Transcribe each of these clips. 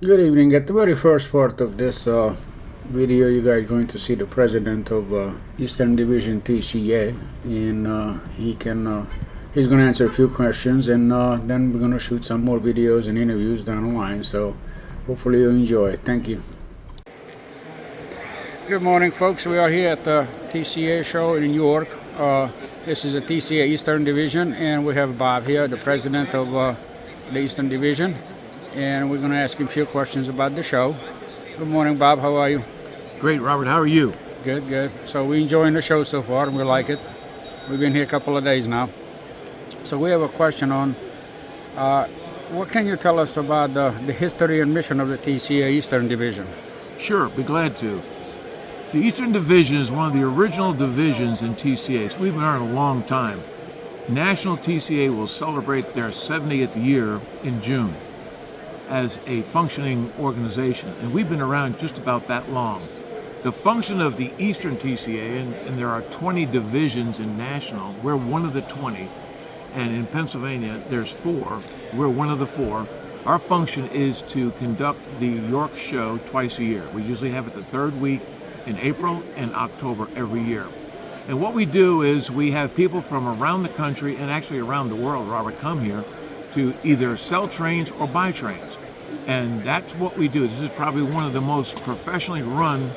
Good evening. At the very first part of this video, you guys are going to see the president of Eastern Division TCA, and he's going to answer a few questions, and then we're going to shoot some more videos and interviews down the line. So hopefully you enjoy it. Thank you. Good morning, folks. We are here at the TCA show in New York. This is the TCA Eastern Division, and we have Bob here, the president of the Eastern Division. And we're going to ask him a few questions about the show. Good morning, Bob. How are you? Great, Robert. How are you? Good, good. So we're enjoying the show so far, and we like it. We've been here a couple of days now. So we have a question on what can you tell us about the history and mission of the TCA Eastern Division? Sure, be glad to. The Eastern Division is one of the original divisions in TCA, so we've been around a long time. National TCA will celebrate their 70th year in June as a functioning organization, and we've been around just about that long. The function of the Eastern TCA, and there are 20 divisions in national, we're one of the 20, and in Pennsylvania there's 4, we're one of the 4. Our function is to conduct the York show twice a year. We usually have it the third week in April and October every year. And what we do is we have people from around the country and actually around the world, Robert, come here to either sell trains or buy trains. And that's what we do. This is probably one of the most professionally run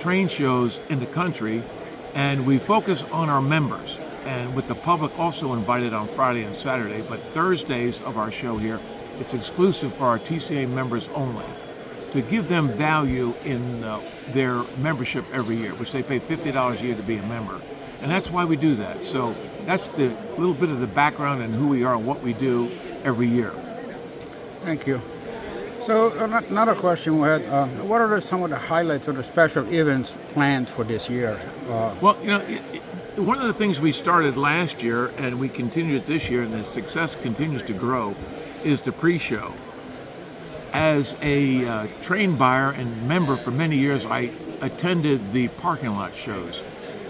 train shows in the country, and we focus on our members, and with the public also invited on Friday and Saturday, but Thursdays of our show here, it's exclusive for our TCA members only, to give them value in their membership every year, which they pay $50 a year to be a member. And that's why we do that. So that's the little bit of the background and who we are and what we do every year. Thank you. So another question we had, what are some of the highlights of the special events planned for this year? Well, one of the things we started last year and we continue it this year, and the success continues to grow, is the pre-show. As a train buyer and member for many years, I attended the parking lot shows.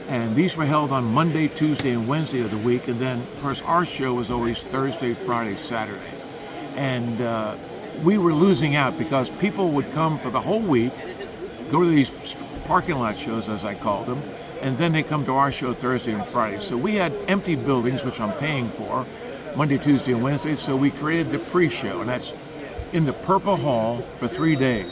And these were held on Monday, Tuesday, and Wednesday of the week. And then, of course, our show was always Thursday, Friday, Saturday. And we were losing out because people would come for the whole week, go to these parking lot shows, as I called them, and then they come to our show Thursday and Friday. So we had empty buildings, which I'm paying for, Monday, Tuesday, and Wednesday. So we created the pre-show, and that's in the Purple Hall for 3 days.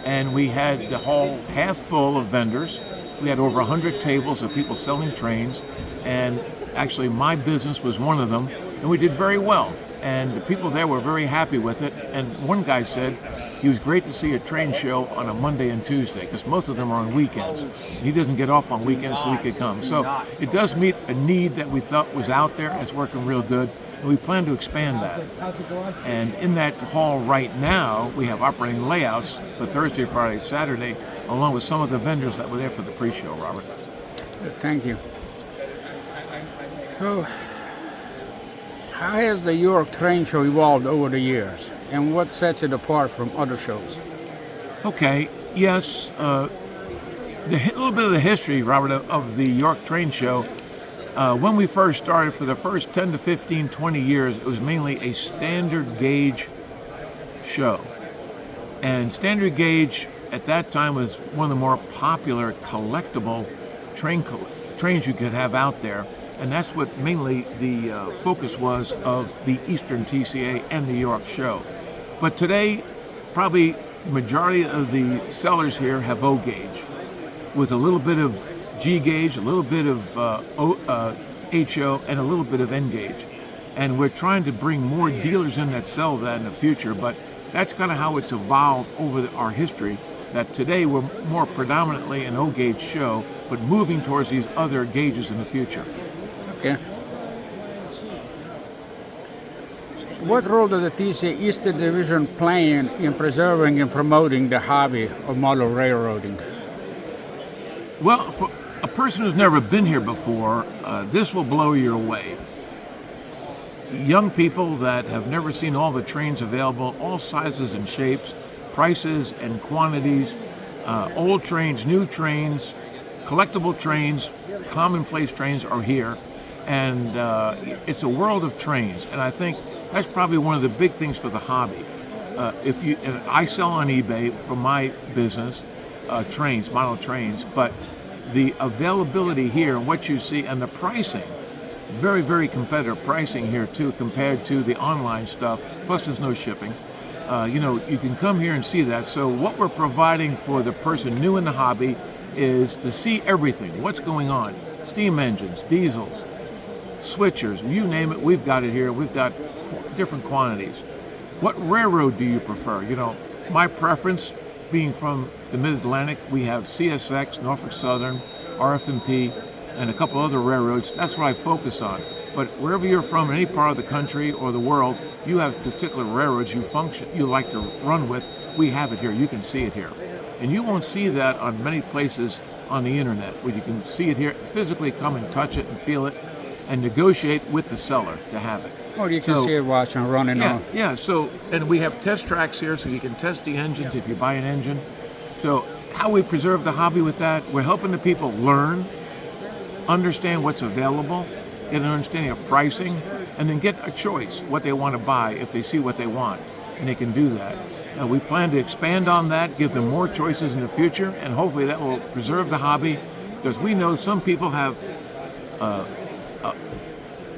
And we had the hall half full of vendors. We had over 100 tables of people selling trains, and actually my business was one of them, and we did very well. And the people there were very happy with it. And one guy said he was great to see a train show on a Monday and Tuesday, because most of them are on weekends. He doesn't get off on weekends, so he could come. So it does meet a need that we thought was out there. It's working real good. And we plan to expand that. And in that hall right now, we have operating layouts for Thursday, Friday, Saturday, along with some of the vendors that were there for the pre-show, Robert. Thank you. So, how has the York train show evolved over the years, and what sets it apart from other shows? Okay, yes, a little bit of the history, Robert, of the York train show. When we first started, for the first 10 to 15, 20 years, it was mainly a standard gauge show. And standard gauge at that time was one of the more popular collectible trains you could have out there. And that's what mainly the focus was of the Eastern TCA and the York show. But today, probably the majority of the sellers here have O gauge, with a little bit of G gauge, a little bit of HO, and a little bit of N gauge. And we're trying to bring more dealers in that sell that in the future, but that's kind of how it's evolved over our history, that today we're more predominantly an O gauge show, but moving towards these other gauges in the future. Okay. What role does the TCA Eastern Division play in preserving and promoting the hobby of model railroading? Well, for a person who's never been here before, this will blow you away. Young people that have never seen all the trains available, all sizes and shapes, prices and quantities, old trains, new trains, collectible trains, commonplace trains are here. And it's a world of trains, and I think that's probably one of the big things for the hobby. and I sell on eBay for my business, trains, model trains, but the availability here and what you see and the pricing, very, very competitive pricing here too compared to the online stuff, plus there's no shipping. You can come here and see that. So what we're providing for the person new in the hobby is to see everything, what's going on. Steam engines, diesels, switchers, you name it, we've got it here. We've got different quantities. What railroad do you prefer? My preference, being from the Mid-Atlantic, we have CSX, Norfolk Southern, RF&P, and a couple other railroads. That's what I focus on. But wherever you're from, in any part of the country or the world, you have particular railroads you like to run with. We have it here. You can see it here. And you won't see that on many places on the internet, where you can see it here, physically come and touch it and feel it, and negotiate with the seller to have it. Or you can see it, watch and run and on. Yeah, and we have test tracks here, so you can test the engines if you buy an engine. So how we preserve the hobby with that, we're helping the people learn, understand what's available, get an understanding of pricing, and then get a choice what they want to buy if they see what they want, and they can do that. We plan to expand on that, give them more choices in the future, and hopefully that will preserve the hobby, because we know some people have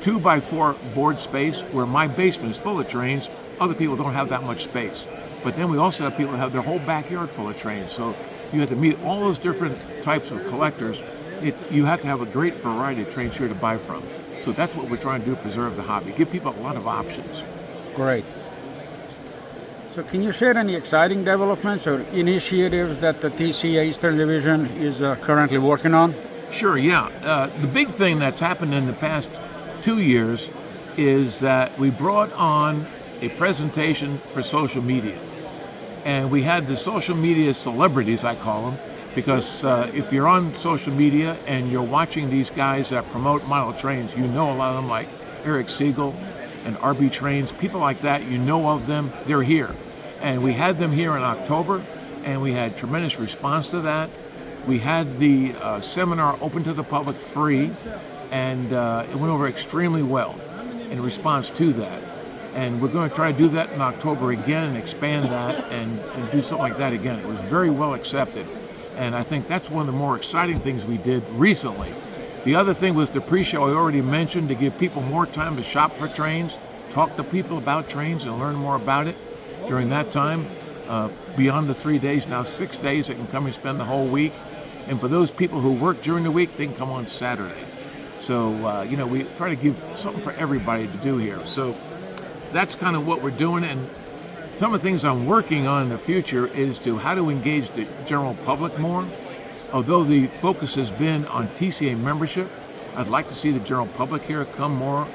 2x4 board space, where my basement is full of trains. Other people don't have that much space. But then we also have people who have their whole backyard full of trains. So you have to meet all those different types of collectors. You have to have a great variety of trains here to buy from. So that's what we're trying to do, preserve the hobby, give people a lot of options. Great. So can you share any exciting developments or initiatives that the TCA Eastern Division is currently working on? Sure, yeah. The big thing that's happened in the past 2 years is that we brought on a presentation for social media. And we had the social media celebrities, I call them, because if you're on social media and you're watching these guys that promote model trains, you know a lot of them, like Eric Siegel and RB Trains, people like that, you know of them, they're here. And we had them here in October, and we had tremendous response to that. We had the seminar open to the public free, and it went over extremely well in response to that. And we're going to try to do that in October again and expand that and do something like that again. It was very well accepted. And I think that's one of the more exciting things we did recently. The other thing was the pre-show I already mentioned, to give people more time to shop for trains, talk to people about trains and learn more about it during that time. Beyond the 3 days, now 6 days, they can come and spend the whole week. And for those people who work during the week, they can come on Saturday. So, we try to give something for everybody to do here. So that's kind of what we're doing. And some of the things I'm working on in the future is how to engage the general public more. Although the focus has been on TCA membership, I'd like to see the general public here come more.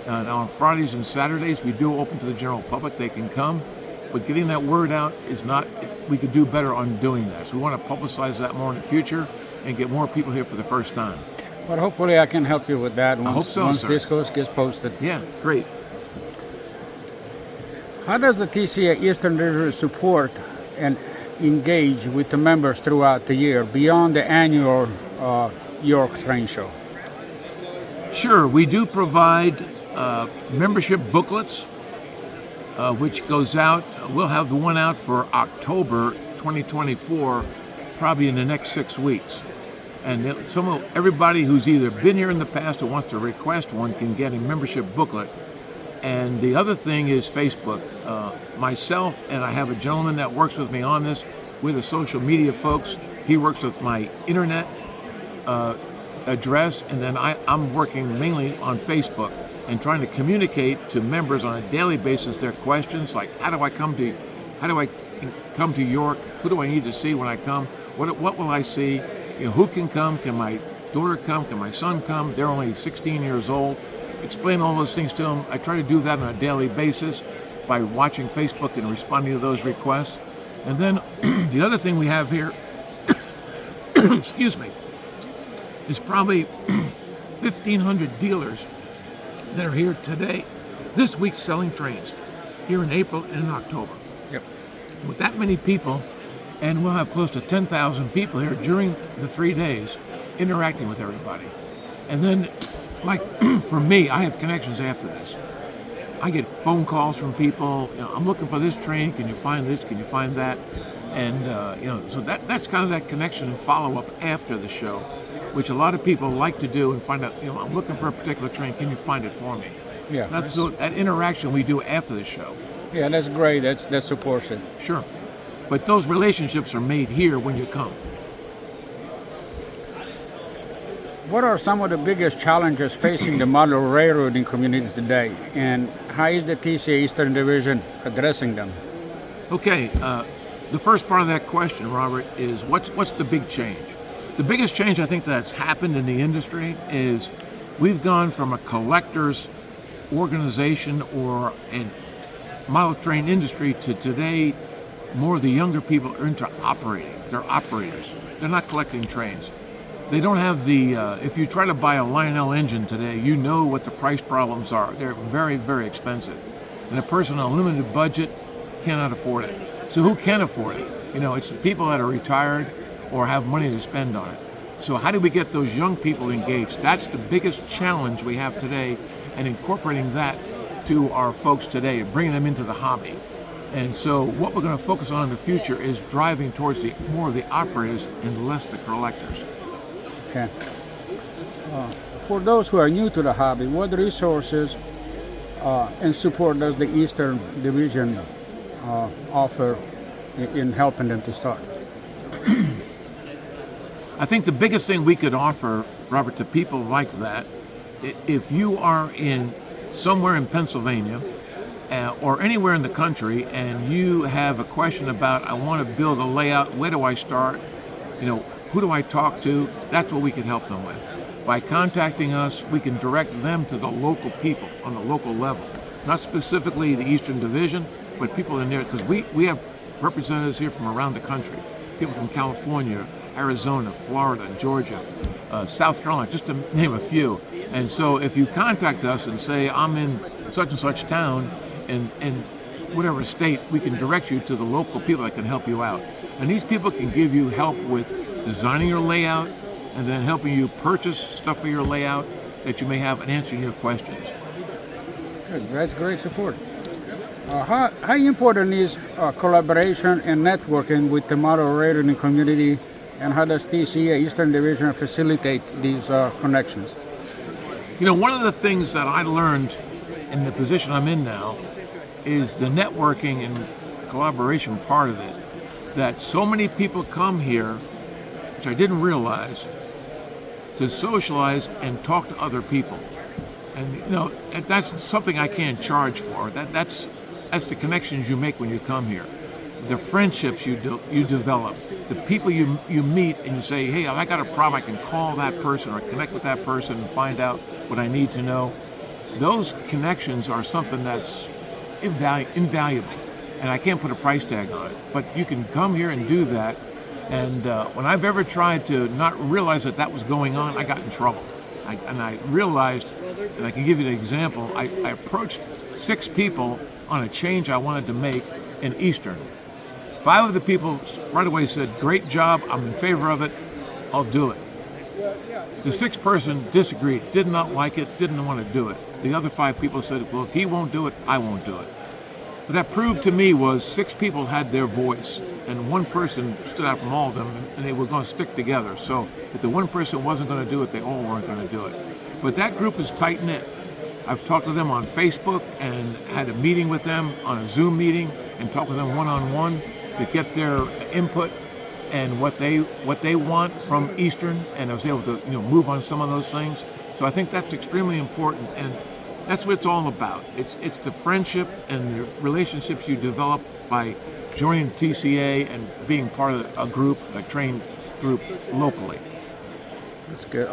And on Fridays and Saturdays, we do open to the general public. They can come. But getting that word out is not, we could do better on doing that. So we want to publicize that more in the future and get more people here for the first time. Well, hopefully I can help you with that once this gets posted. Yeah, great. How does the TCA Eastern Division support and engage with the members throughout the year beyond the annual York Train Show? Sure, we do provide membership booklets, which goes out. We'll have the one out for October 2024, probably in the next 6 weeks. And everybody who's either been here in the past or wants to request one can get a membership booklet. And the other thing is Facebook. Myself, and I have a gentleman that works with me on this. We're the social media folks. He works with my internet address, and then I'm working mainly on Facebook and trying to communicate to members on a daily basis their questions, like how do I come to York? Who do I need to see when I come? What will I see? Who can come? Can my daughter come? Can my son come? They're only 16 years old. Explain all those things to them. I try to do that on a daily basis by watching Facebook and responding to those requests. And then the other thing we have here, excuse me, is probably 1,500 dealers that are here today, this week, selling trains here in April and in October. Yep. With that many people, and we'll have close to 10,000 people here during the 3 days interacting with everybody. And then, like for me, I have connections after this. I get phone calls from people. I'm looking for this train. Can you find this? Can you find that? And so that's kind of that connection and follow up after the show, which a lot of people like to do and find out. I'm looking for a particular train. Can you find it for me? Yeah, that's that interaction we do after the show. Yeah, that's great. That supports it. Sure, but those relationships are made here when you come. What are some of the biggest challenges facing the model railroading community today, and how is the TCA Eastern Division addressing them? Okay, the first part of that question, Robert, is what's the big change? The biggest change I think that's happened in the industry is we've gone from a collector's organization or a model train industry to today more of the younger people are into operating. They're operators. They're not collecting trains. They don't have the, if you try to buy a Lionel engine today, you know what the price problems are. They're very, very expensive. And a person on a limited budget cannot afford it. So who can afford it? It's the people that are retired or have money to spend on it. So how do we get those young people engaged? That's the biggest challenge we have today, and incorporating that to our folks today, bringing them into the hobby. And so what we're going to focus on in the future is driving towards more of the operators and less the collectors. Okay. For those who are new to the hobby, what resources and support does the Eastern Division offer in helping them to start? I think the biggest thing we could offer, Robert, to people like that, if you are somewhere in Pennsylvania or anywhere in the country and you have a question about, I want to build a layout, where do I start? Who do I talk to? That's what we can help them with. By contacting us, we can direct them to the local people on the local level. Not specifically the Eastern Division, but people in there. Because we have representatives here from around the country. People from California, Arizona, Florida, Georgia, South Carolina, just to name a few. And so if you contact us and say, I'm in such and such town, and whatever state, we can direct you to the local people that can help you out. And these people can give you help with designing your layout and then helping you purchase stuff for your layout that you may have and answering your questions. Good. That's great support. How important is collaboration and networking with the model railroading community, and how does TCA Eastern Division facilitate these connections? One of the things that I learned in the position I'm in now is the networking and collaboration part of it, that so many people come here, which I didn't realize, to socialize and talk to other people. And that's something I can't charge for. That's the connections you make when you come here. The friendships you develop, the people you meet and you say, hey, I got a problem, I can call that person or connect with that person and find out what I need to know. Those connections are something that's invaluable. And I can't put a price tag on it. But you can come here and do that. And when I've ever tried to not realize that was going on, I got in trouble. I realized, and I can give you an example, I approached 6 people on a change I wanted to make in Eastern. 5 of the people right away said, great job, I'm in favor of it, I'll do it. The 6th person disagreed, did not like it, didn't want to do it. The other 5 people said, well, if he won't do it, I won't do it. What that proved to me was 6 people had their voice, and 1 person stood out from all of them, and they were going to stick together. So if the 1 person wasn't going to do it, they all weren't going to do it. But that group is tight-knit. I've talked to them on Facebook and had a meeting with them on a Zoom meeting and talked with them one-on-one to get their input and what they want from Eastern, and I was able to move on some of those things. So I think that's extremely important, and that's what it's all about. It's the friendship and the relationships you develop by joining TCA and being part of a group, a train group locally. That's good.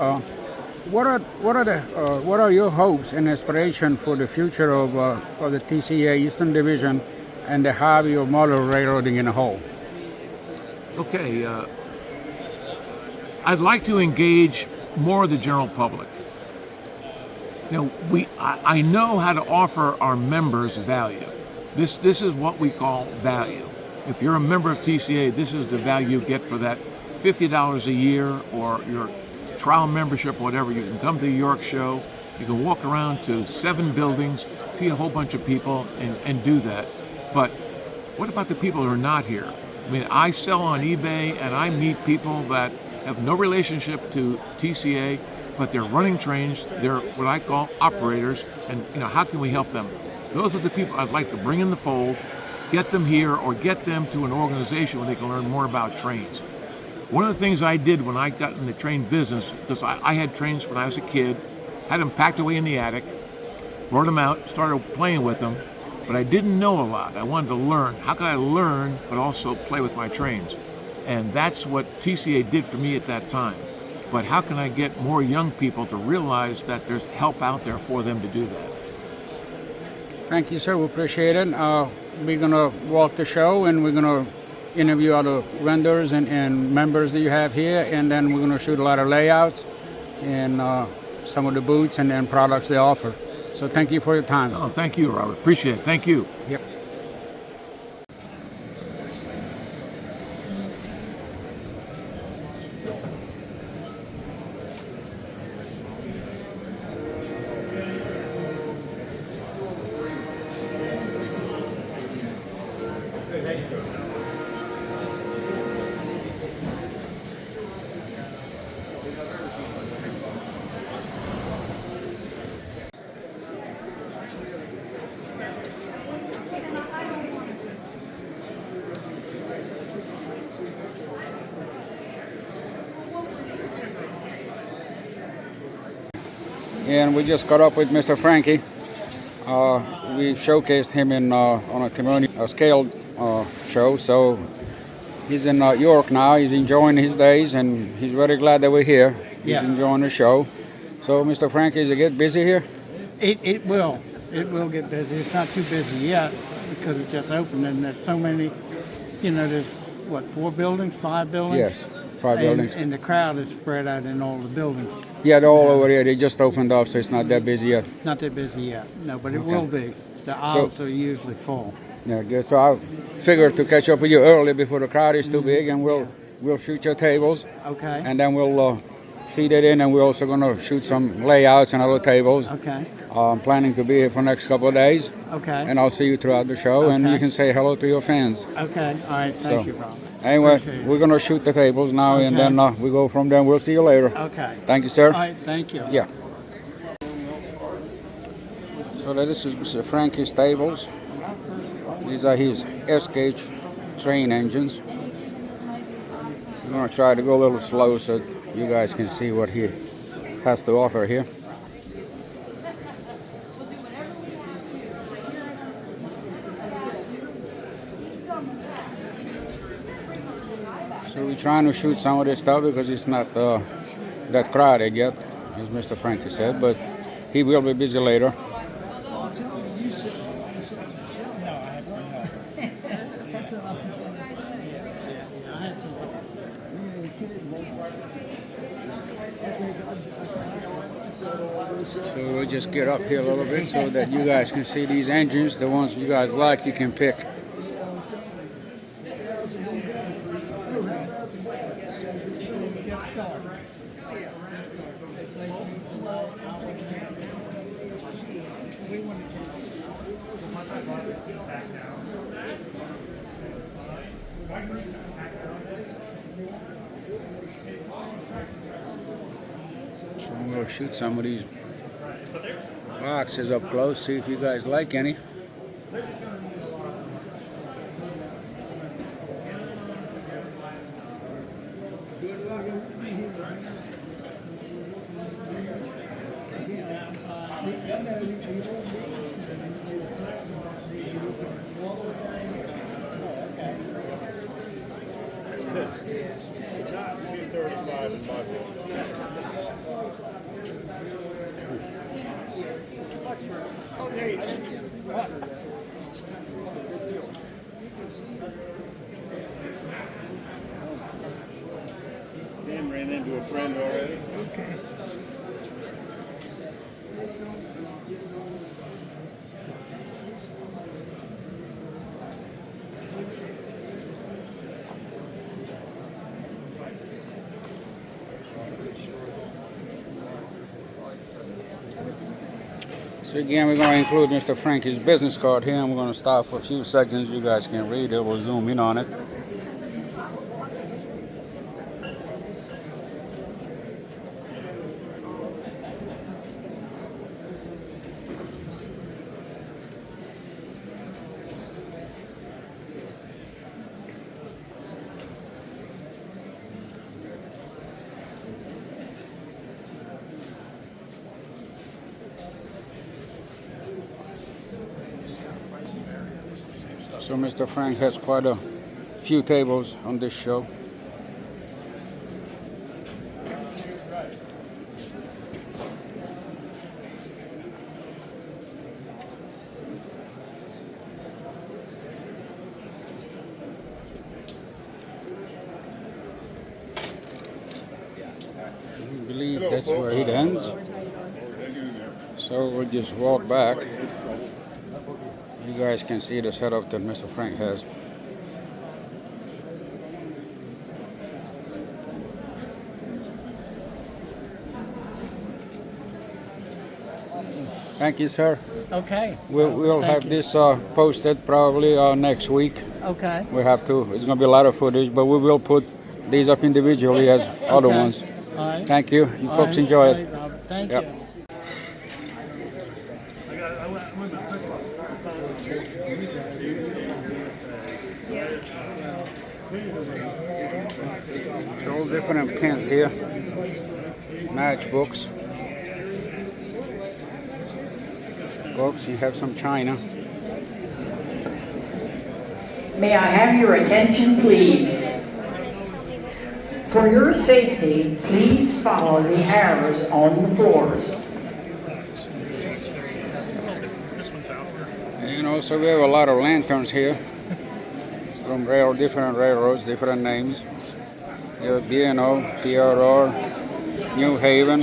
What are your hopes and aspirations for the future of the TCA Eastern Division and the hobby of model railroading in a whole? Okay, I'd like to engage more of the general public. I know how to offer our members value. This is what we call value. If you're a member of TCA, this is the value you get for that $50 a year or your trial membership, whatever. You can come to the York Show. You can walk around to 7 buildings. see a whole bunch of people and do that. But what about the people who are not here? I mean, I sell on eBay and I meet people that have no relationship to TCA, but they're running trains. They're what I call operators, and how can we help them? Those are the people I'd like to bring in the fold, get them here, or get them to an organization where they can learn more about trains. One of the things I did when I got in the train business, because I had trains when I was a kid, had them packed away in the attic, brought them out, started playing with them, but I didn't know a lot. I wanted to learn. How could I learn but also play with my trains? And that's what TCA did for me at that time. But how can I get more young people to realize that there's help out there for them to do that? Thank you, sir. We appreciate it. We're going to walk the show, and we're going to interview other vendors and members that you have here, and then we're going to shoot a lot of layouts and some of the booths and products they offer. So thank you for your time. Oh, thank you, Robert. Appreciate it. Thank you. Yep. And we just caught up with Mr. Frankie. We showcased him on a community scaled show. So he's in York now. He's enjoying his days, and he's very glad that we're here. He's enjoying the show. So, Mr. Frankie, does it get busy here? It will. It will get busy. It's not too busy yet because it just opened, and there's so many. There's what, 4 buildings, 5 buildings? Yes, 5 buildings. And the crowd is spread out in all the buildings. Yeah, they're all over here. They just opened up, so it's not that busy yet. Not that busy yet, no, but it will be. The aisles are usually full. Yeah, good. So I figured to catch up with you early before the crowd is too big, and we'll shoot your tables. Okay. And then we'll feed it in, and we're also going to shoot some layouts and other tables. Okay. I'm planning to be here for the next couple of days. Okay. And I'll see you throughout the show, and you can say hello to your fans. Okay. All right. Thank you, Robert. Anyway, Appreciate we're going to shoot the tables now, and then we go from there. We'll see you later. Okay. Thank you, sir. All right. Thank you. Yeah. So this is Mr. Frankie's tables. These are his S-gauge train engines. I'm going to try to go a little slow so you guys can see what he has to offer here. So we're trying to shoot some of this stuff because it's not that crowded yet, as Mr. Frankie said, but he will be busy later. So we'll just get up here a little bit so that you guys can see these engines. The ones you guys like, you can pick. So I'm going to shoot some of these boxes up close, see if you guys like any. Dan ran into a friend already. Okay. So again, we're going to include Mr. Frankie's business card here. I'm going to stop for a few seconds. You guys can read it. We'll zoom in on it. So Mr. Frank has quite a few tables on this show. I believe that's where it ends. So we'll just walk back. You guys can see the setup that Mr. Frank has. Thank you, sir. Okay. We'll have this posted probably next week. Okay. We have to. It's going to be a lot of footage, but we will put these up individually as other ones. All right. Thank you. You folks enjoy it. Thank Yep. you. It's all different pens here. Matchbooks. Books. You have some china. May I have your attention, please? For your safety, please follow the arrows on the floors. And also we have a lot of lanterns here from different railroads, different names. You have B&O, PRR, New Haven.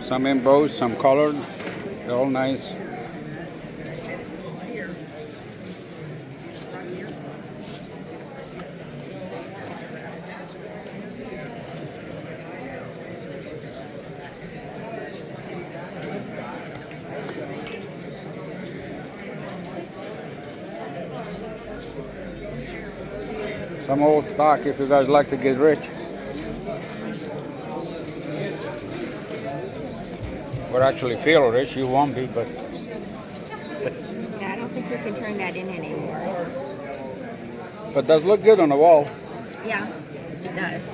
Some embossed, some colored. They're all nice. Some old stock if you guys like to get rich. Or actually feel rich, you won't be, but Yeah, I don't think you can turn that in anymore. but does look good on the wall. Yeah, it does.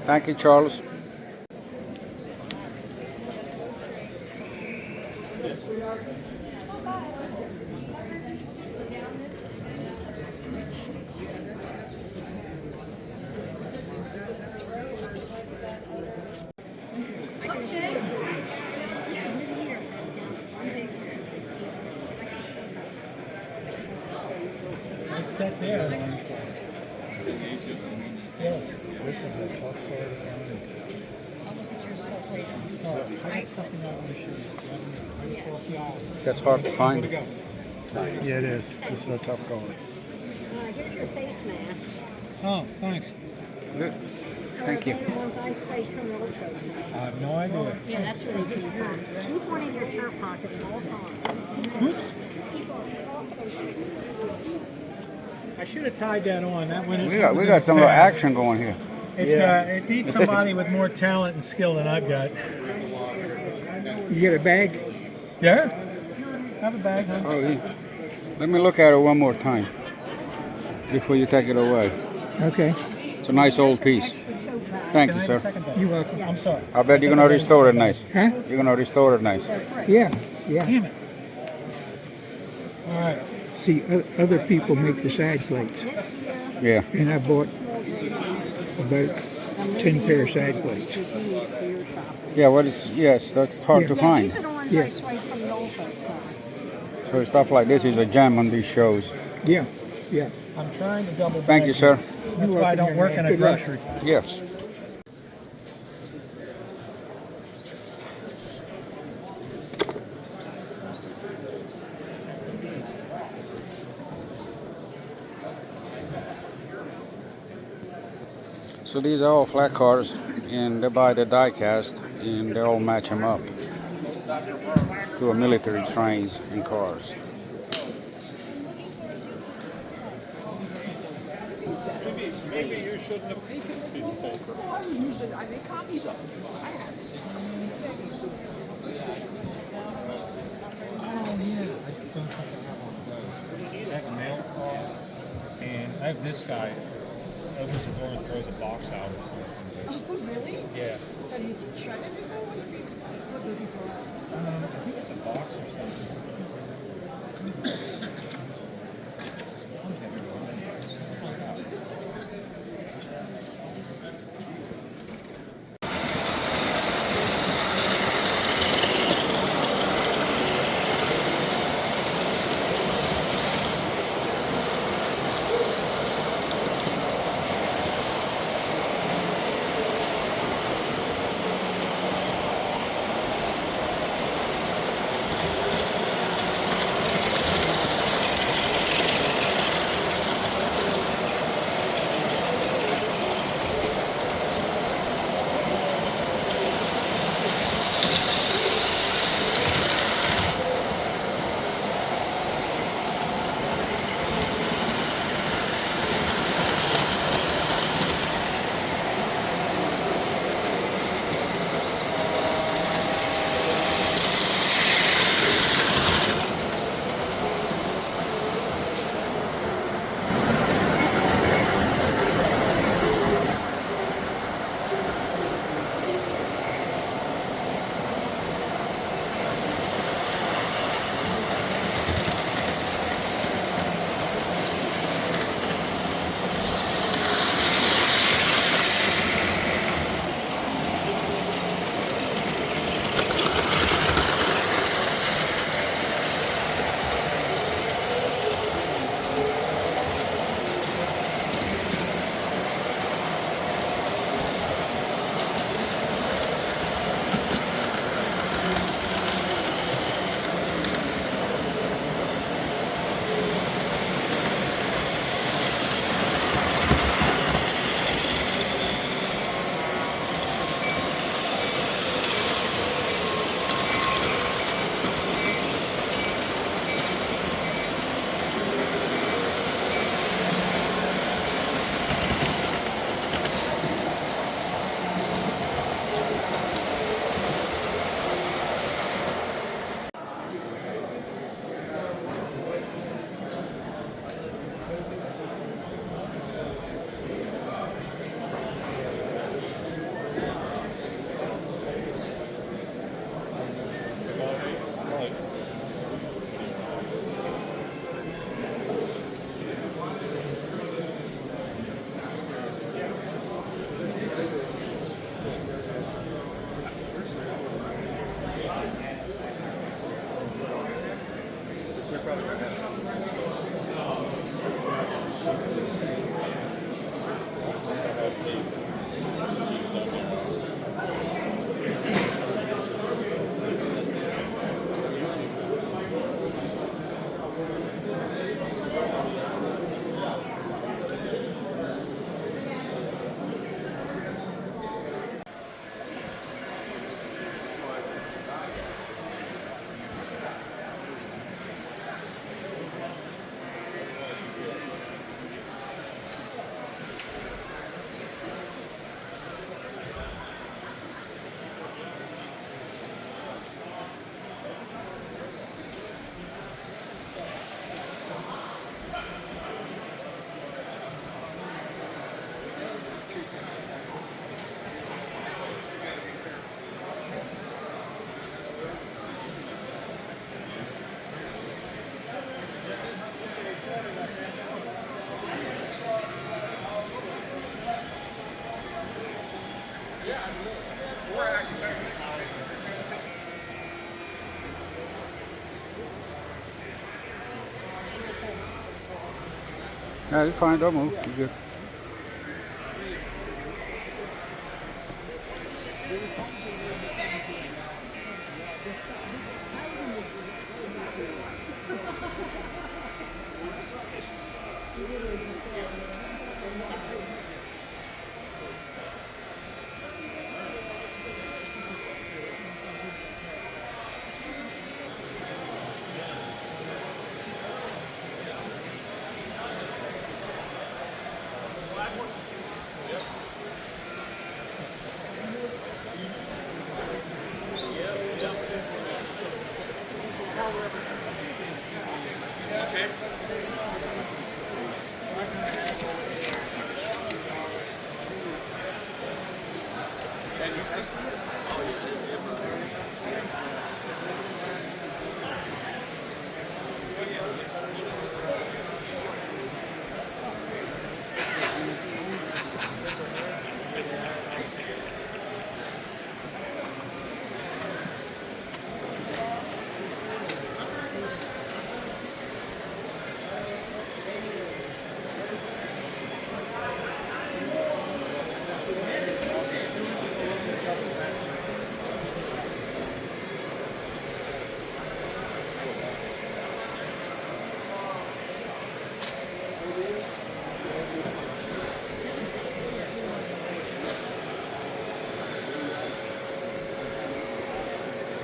Thank you, Charles. I sat there. Yeah, this is a tough part to find. Oh, I got something out on the shoe. That's hard to find. Yeah, it is. This is a tough color. Here's your face masks. Oh, thanks. Good. Thank you. The ones I sprayed from the looks of. I have no idea. Yeah, that's where they came from. Keep one in your shirt pocket at all times. Oops. Keep on. I should have tied that on. That went. We got some action going here. It needs somebody with more talent and skill than I've got. You get a bag? Yeah. Have a bag, huh? Oh, let me look at it one more time before you take it away. Okay. It's a nice old piece. Thank Can you, I have a sir. second bag? You're welcome. I'm sorry. I bet you're gonna restore it nice. Huh? You're gonna restore it nice. Yeah, yeah. Damn it. All right. See, other people make the side plates, Yeah. and I bought about 10 pair of side plates. Yeah. Yes, that's hard to These find. are the ones Yeah. I sprayed from the old folks' car. So stuff like this is a gem on these shows. Yeah, yeah. I'm trying to double. Thank you, sir. That's why I don't work in a Good luck. grocery. Yes. So these are all flat cars, and they buy the die cast, and they all match them up to a military trains and cars. Maybe you shouldn't have taken a piece of paper. I was using, I make copies of it. I had it. Oh yeah, I don't think I have one of those. I have a mail call, and I have this guy opens the door and throws a box out or something. Oh, really? Yeah. Have you tried it before? What does he throw out? I think it's a box or something. Yeah, you're fine. Don't move. You're good.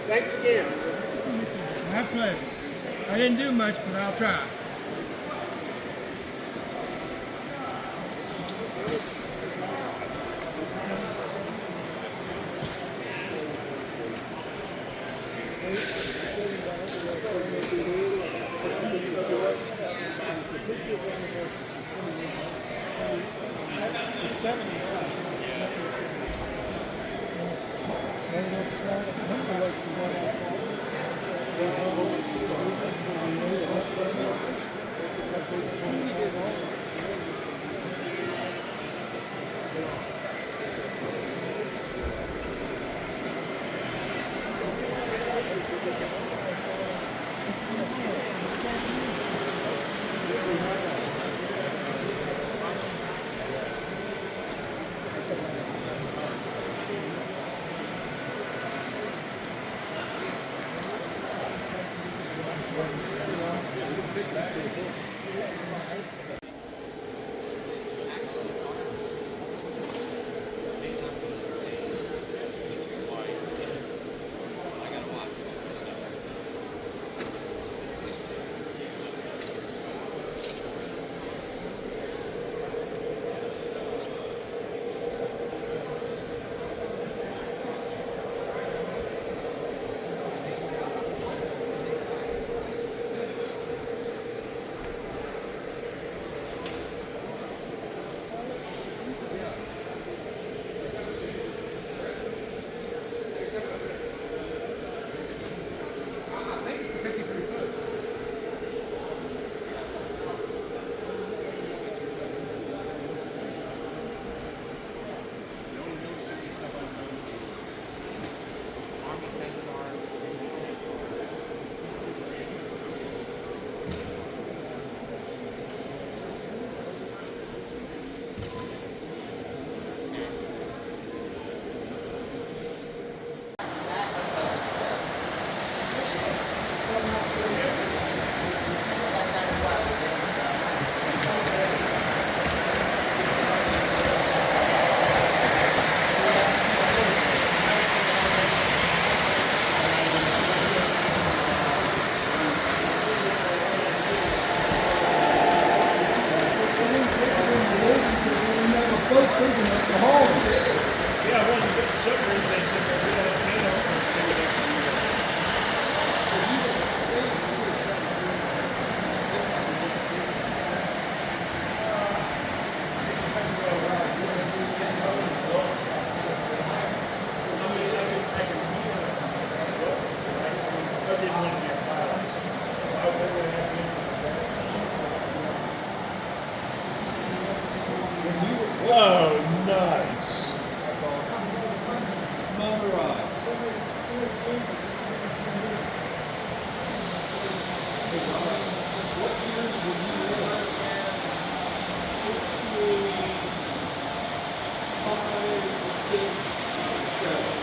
Thanks again. My pleasure. I didn't do much, but I'll try. Oh, nice. Motorized. What years were you in? 68, 5, 6, 7.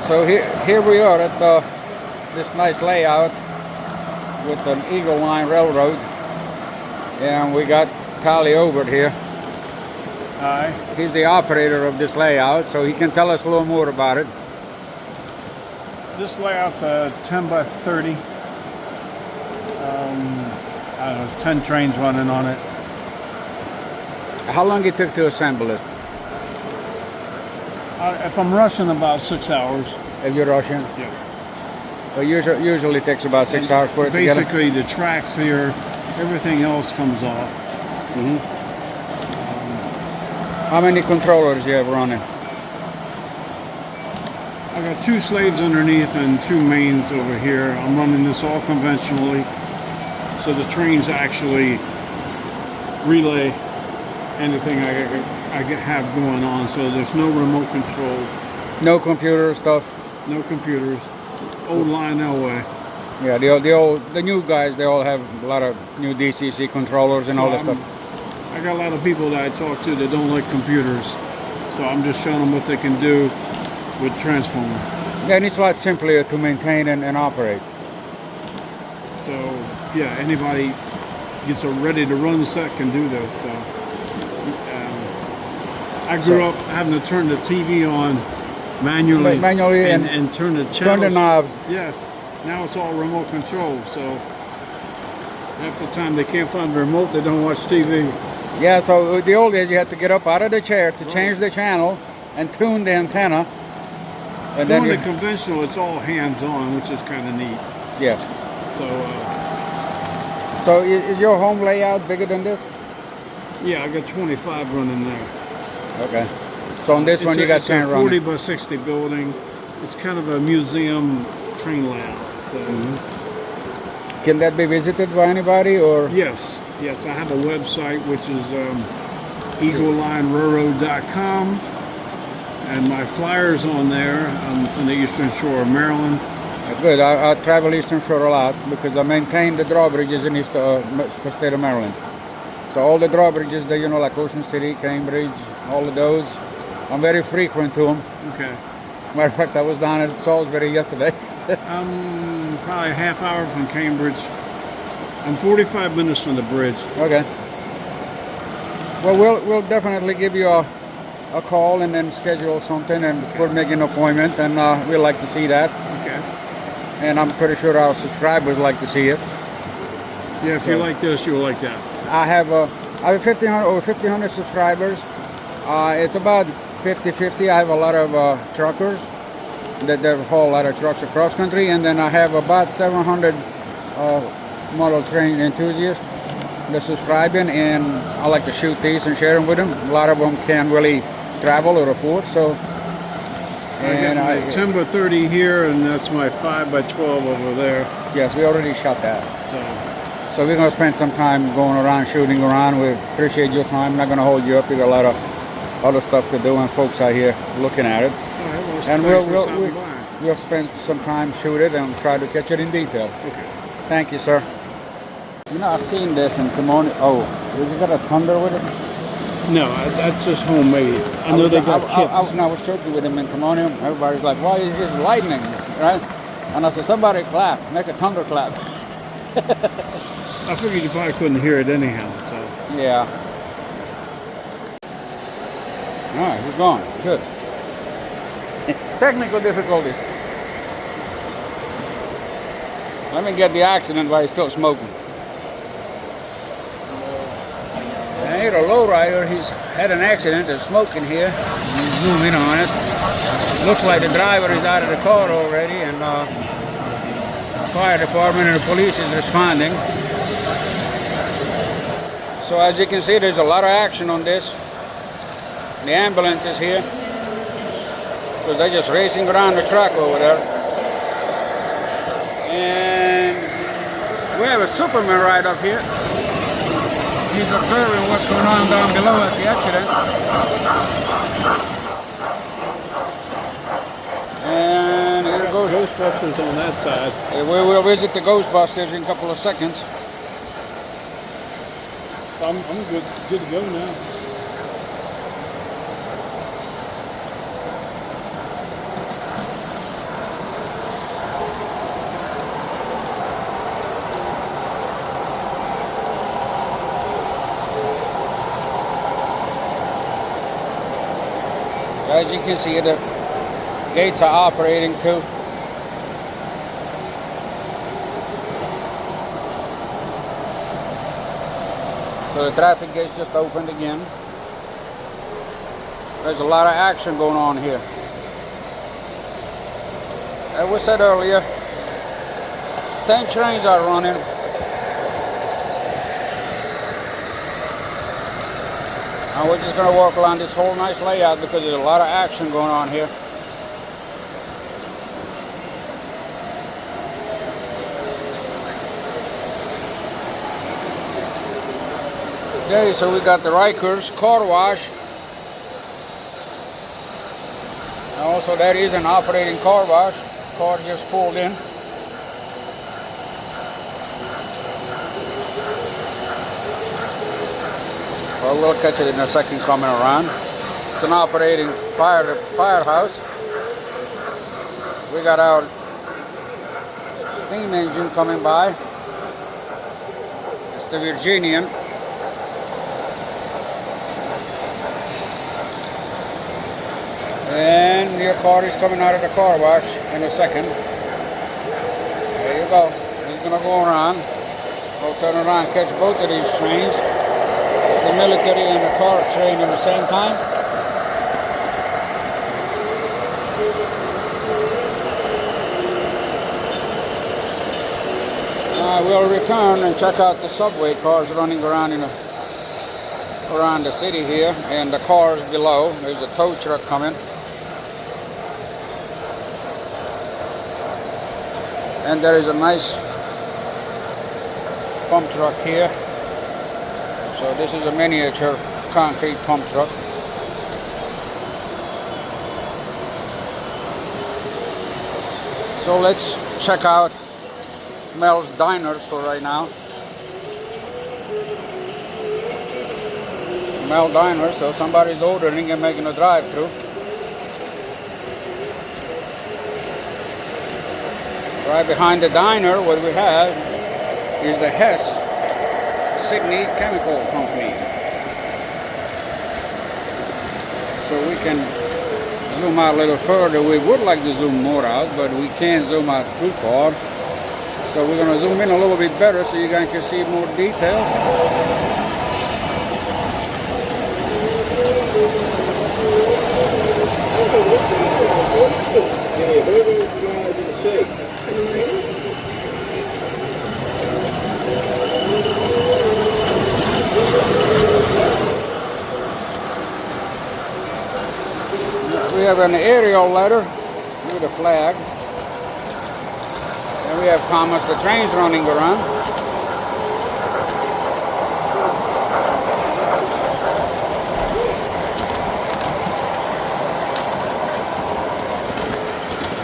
Okay, so here we are at this nice layout with an Eagle Line Railroad, and we got Tally over here. Hi. He's the operator of this layout, so he can tell us a little more about it. This layout's 10 by 30. I don't know, there's 10 trains running on it. How long it took to assemble it? If I'm rushing, about 6 hours. If you're rushing? Yeah. Well, usually takes about 6 hours for it together. Basically, the tracks here, everything else comes off. Mm-hmm. How many controllers you have running? I got 2 slaves underneath and 2 mains over here. I'm running this all conventionally, so the trains actually relay anything I have going on. So there's no remote control, No computer stuff. no computers. Old Lionel way. Yeah, the new guys, they all have a lot of new DCC controllers and all that stuff. I got a lot of people that I talk to that don't like computers, so I'm just showing them what they can do with transformer. Yeah, and it's a lot simpler to maintain and operate. So yeah, anybody gets a ready to run set can do this. So I grew up having to turn the TV on manually and turn the channels. Turn the knobs. Yes. Now it's all remote control. So half the time they can't find the remote, they don't watch TV. Yeah, so the old days you had to get up out of the chair to change the channel and tune the antenna. And Doing then the conventional, it's all hands-on, which is kind of neat. Yes. So, So is your home layout bigger than this? yeah, I got 25 running there. Okay. So on this one you got it's 10 a 40 running. by 60 building. It's kind of a museum train layout. So, Can that be visited by anybody or? yes, I have a website which is eaglelineroro.com, and my flyer's on there. I'm from the Eastern Shore of Maryland. Good. I travel Eastern Shore a lot because I maintain the drawbridges in the state of Maryland. So all the drawbridges that like Ocean City, Cambridge, all of those, I'm very frequent to them. Okay. Matter of fact, I was down at Salisbury yesterday. I'm probably a half hour from Cambridge. I'm 45 minutes from the bridge. Okay. Well, we'll definitely give you a call and then schedule something and we'll make an appointment, and we'd like to see that. Okay. And I'm pretty sure our subscribers like to see it. Yeah, if you like this, you'll like that. I have over 1,500 subscribers. It's about 50-50. I have a lot of truckers that haul a lot of trucks across country, and then I have about 700 model train enthusiasts that subscribing, and I like to shoot these and share them with them. A lot of them can't really travel or afford, so. And I got 10 by 30 here, and that's my 5 by 12 over there. Yes, we already shot that. So we're going to spend some time going around, shooting around. We appreciate your time. I'm not going to hold you up. You got a lot of other stuff to do, and folks out here looking at it. all right, well, And thanks we'll spend some time shoot it and try to catch it in detail. Okay. Thank you, sir. I've seen this in Timon. Oh, has it got a thunder with it? No, that's just homemade. I know they got kits. I was joking with him in Timonium. Everybody's like, why is this lightning, right? And I said, somebody clap, make a thunder clap. I figured you probably couldn't hear it anyhow, so. Yeah. All right, he's gone. Good. Technical difficulties. Let me get the accident while he's still smoking. I hear a lowrider. He's had an accident. There's smoking here. He's zooming in on it. Looks like the driver is out of the car already, and the fire department and the police is responding. So as you can see, there's a lot of action on this. The ambulance is here because they're just racing around the track over there. And we have a Superman right up here. He's observing what's going on down below at the accident. And here goes Ghostbusters on that side. We will visit the Ghostbusters in a couple of seconds. I'm good to go now. as you can see, the gates are operating too. So the traffic gates just opened again. There's a lot of action going on here. As we said earlier, 10 trains are running. And we're just going to walk around this whole nice layout because there's a lot of action going on here. Okay, so we got the Rikers car wash. And also that is an operating car wash. Car just pulled in. Well, we'll catch it in a second coming around. It's an operating firehouse. We got our steam engine coming by. It's the Virginian. And your car is coming out of the car wash in a second. There you go. He's going to go around. We'll turn around, catch both of these trains. The military and the car train at the same time. We'll return and check out the subway cars running around around the city here, and the cars below. There's a tow truck coming. And there is a nice pump truck here. So this is a miniature concrete pump truck. So let's check out Mel's Diners for right now. Mel Diners, so somebody's ordering and making a drive-through. Right behind the diner, what we have is the Hess Sydney Chemical Company. So we can zoom out a little further. We would like to zoom more out, but we can't zoom out too far. So we're going to zoom in a little bit better so you guys can see more detail. We have an aerial letter with a flag. And we have comments, the trains running around.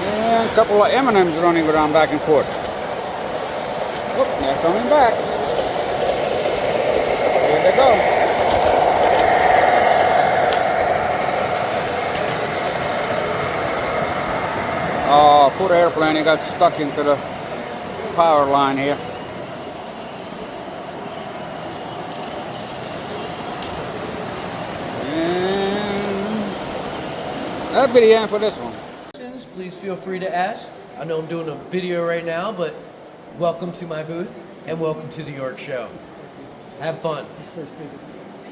And a couple of M&Ms running around back and forth. Oh, they're coming back. Here they go. Oh, poor airplane, he got stuck into the power line here. And that'll be the end for this one. Please feel free to ask. I know I'm doing a video right now, but welcome to my booth and welcome to the York Show. Have fun. His first visit.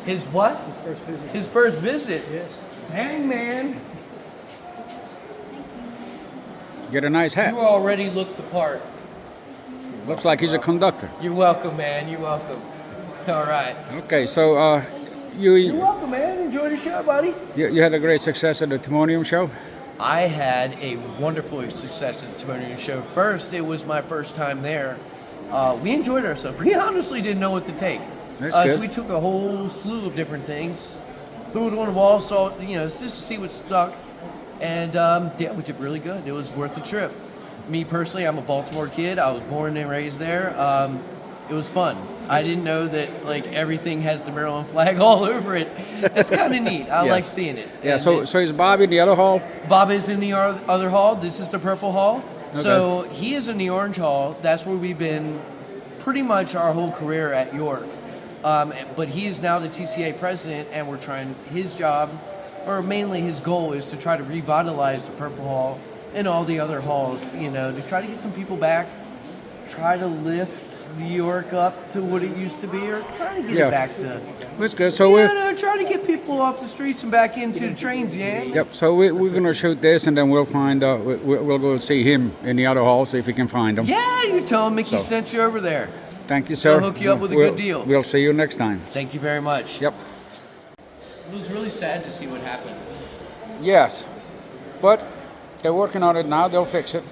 His what? His first visit. His first visit? Yes. Dang, man. Get a nice hat. You already look the part. Looks like he's a conductor. You're welcome, man. You're welcome. All right. Okay, so You're welcome, man. Enjoy the show, buddy. you had a great success at the Timonium show? I had a wonderful success at the Timonium show. First, it was my first time there. We enjoyed ourselves. We honestly didn't know what to take. That's good. So we took a whole slew of different things, threw it on the wall, saw, just to see what stuck. And yeah, we did really good. It was worth the trip. Me personally, I'm a Baltimore kid. I was born and raised there. It was fun. I didn't know that like everything has the Maryland flag all over it. It's kind of neat. I like seeing it. Yeah. And So is Bob in the other hall? Bob is in the other hall. This is the purple hall. Okay. So he is in the orange hall. That's where we've been pretty much our whole career at York. But he is now the TCA president, and we're trying his job or mainly his goal is to try to revitalize the Purple Hall and all the other halls, you know, to try to get some people back, try to lift New York up to what it used to be, or try to get it back to. That's good. So Try to get people off the streets and back into the trains, yeah. Yep. So we're gonna shoot this, and then we'll find. We'll go see him in the other hall, see if we can find him. Yeah, you tell him Mickey sent you over there. Thank you, sir. He'll hook you up with a good deal. We'll see you next time. Thank you very much. Yep. It was really sad to see what happened. Yes, but they're working on it now. They'll fix it.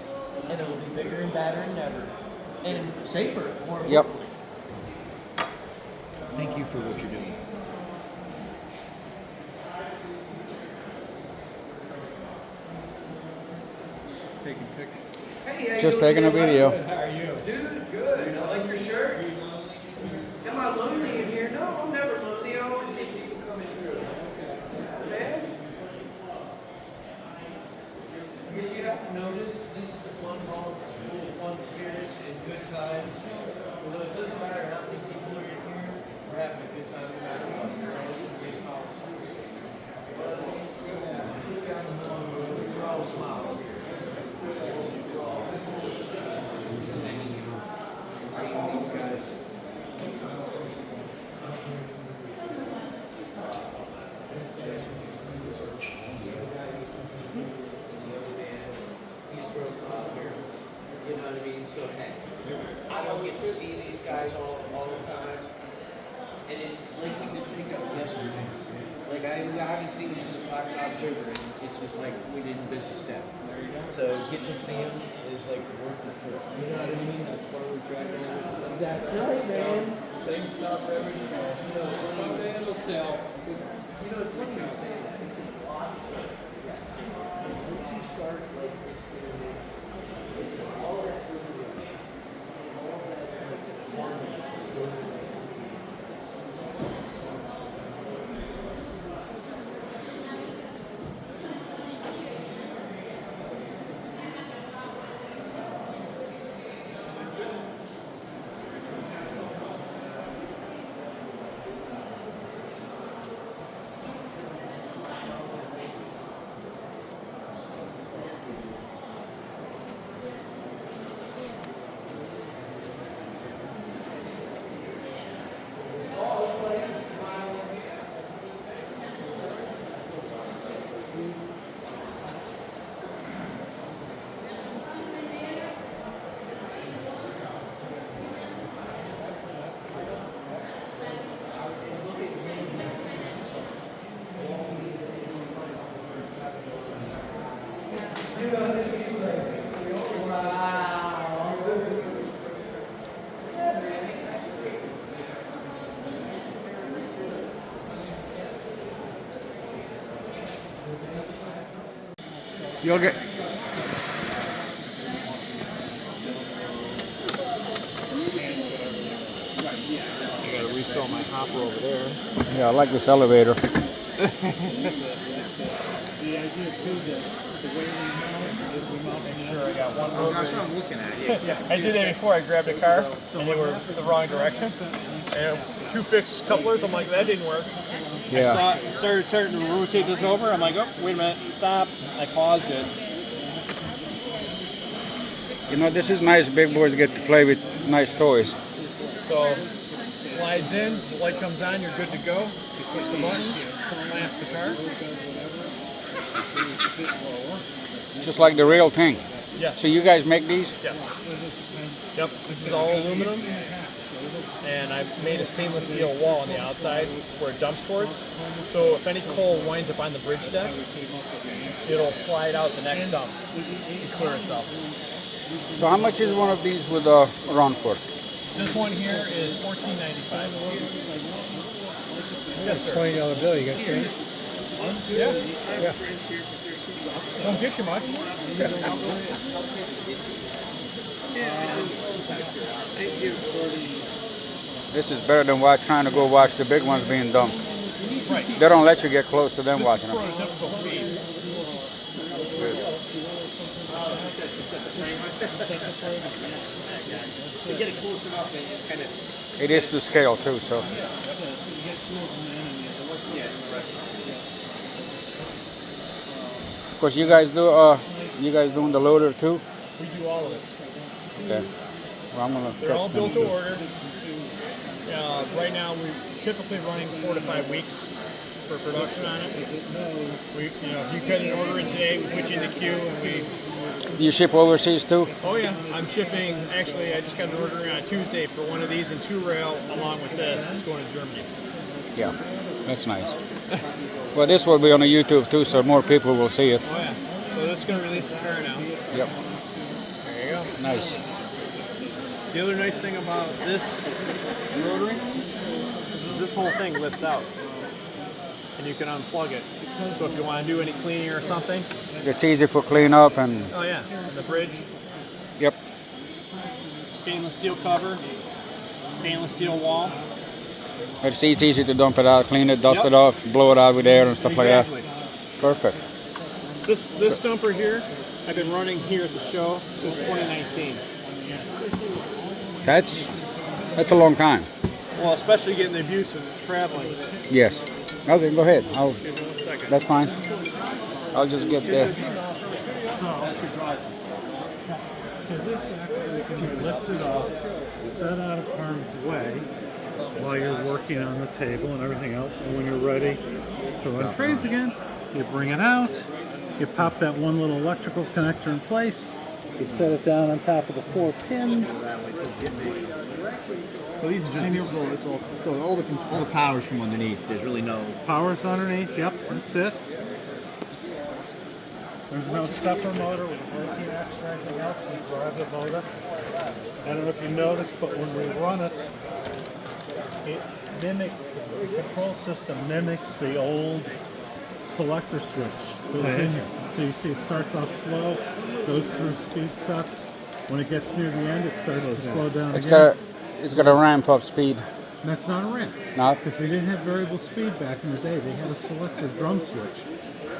And it will be bigger and badder than ever. And safer, more importantly. Yep. Thank you for what you're doing. Taking pictures. Hey, how you Just doing taking a today, video. bud? How are you? Dude, good. I like your shirt. Am I lonely in here? No, I'm never lonely. I always get people coming through. Man. If you have to notice, this is the one hall full of fun spirits and good times. Although it doesn't matter how many people are in here, we're having a good time no matter what. We're always smiling. Look down the hall, we're all smiling here. We're all seeing these guys. He's from here. You know what I mean? So, hey, I don't get to see these guys all the time. And it's like we just picked up yesterday. Like, I haven't seen them since last October. And it's just like we didn't miss a step. So, getting to see them is like worth the trip. You know what I mean? That's why we're dragging out. That's right, man. Same stuff every show. You know, Someday it'll sell. You know, it's funny you say that. It's a lot. Once you start, like, all that's You'll get. I gotta refill my hopper over there. Yeah, I like this elevator. The idea too that the way we mount is we mount. Make sure I got one Oh, road. that's what I'm looking at. Yeah. I did that before. I grabbed a car and they were the wrong direction. And two fixed couplers. I'm like, that didn't work. Yeah. I started to rotate this over. I'm like, oh, wait a minute, stop. I paused it. You know, this is nice. Big boys get to play with nice toys. So slides in, the light comes on, you're good to go. You push the button, clamps the car. Just like the real thing. Yes. So you guys make these? Yes. Yep. This is all aluminum. And I made a stainless steel wall on the outside where it dumps towards. So if any coal winds up on the bridge deck, it'll slide out the next dump and clear itself. So how much is one of these with run for? This one here is $14.95. Yes, sir. $20 bill, you got change? Yeah. Yeah. Don't get you much. This is better than trying to go watch the big ones being dumped. Right. They don't let you get close to them This watching is them. prototypical speed. To get it close enough and just kind of. It is to scale too, so. course, you guys doing the loader too? We do all of it. Okay. Well, I'm gonna. They're all built to order. Right now, we're typically running 4 to 5 weeks for production on it. If you cut an order in today, we put you in the queue, and we. You ship overseas too? Oh yeah, I'm shipping. Actually, I just got an order on Tuesday for one of these and 2 rail along with this. It's going to Germany. Yeah, that's nice. Well, this will be on the YouTube too, so more people will see it. Oh yeah. So this is going to release the car now. Yep. There you go. Nice. The other nice thing about this rotary is this whole thing lifts out, and you can unplug it. So if you want to do any cleaning or something, it's easy for cleanup and. Oh yeah, and the bridge. Yep. Stainless steel cover, stainless steel wall. It's easy to dump it out, clean it, dust it off, blow it out with air and stuff like that. Perfect. This dumper here, I've been running here at the show since 2019. That's a long time. Well, especially getting the abuse of traveling. Yes. Okay, go ahead. Give me 1 second. That's fine. I'll just get there. So this actually can be lifted off, set out of harm's way while you're working on the table and everything else. And when you're ready to run trains again, you bring it out, you pop that one little electrical connector in place, you set it down on top of the 4 pins. So these are just so all the power's from underneath. There's really no power's underneath. Yep, that's it. There's no stepper motor with a braking action or anything else. We drive the motor. I don't know if you noticed, but when we run it, it mimics, the control system mimics the old selector switch that was in here. So you see it starts off slow, goes through speed steps. When it gets near the end, it starts to slow down again. It's got a ramp up speed. That's not a ramp. Not? Because they didn't have variable speed back in the day. They had a selector drum switch.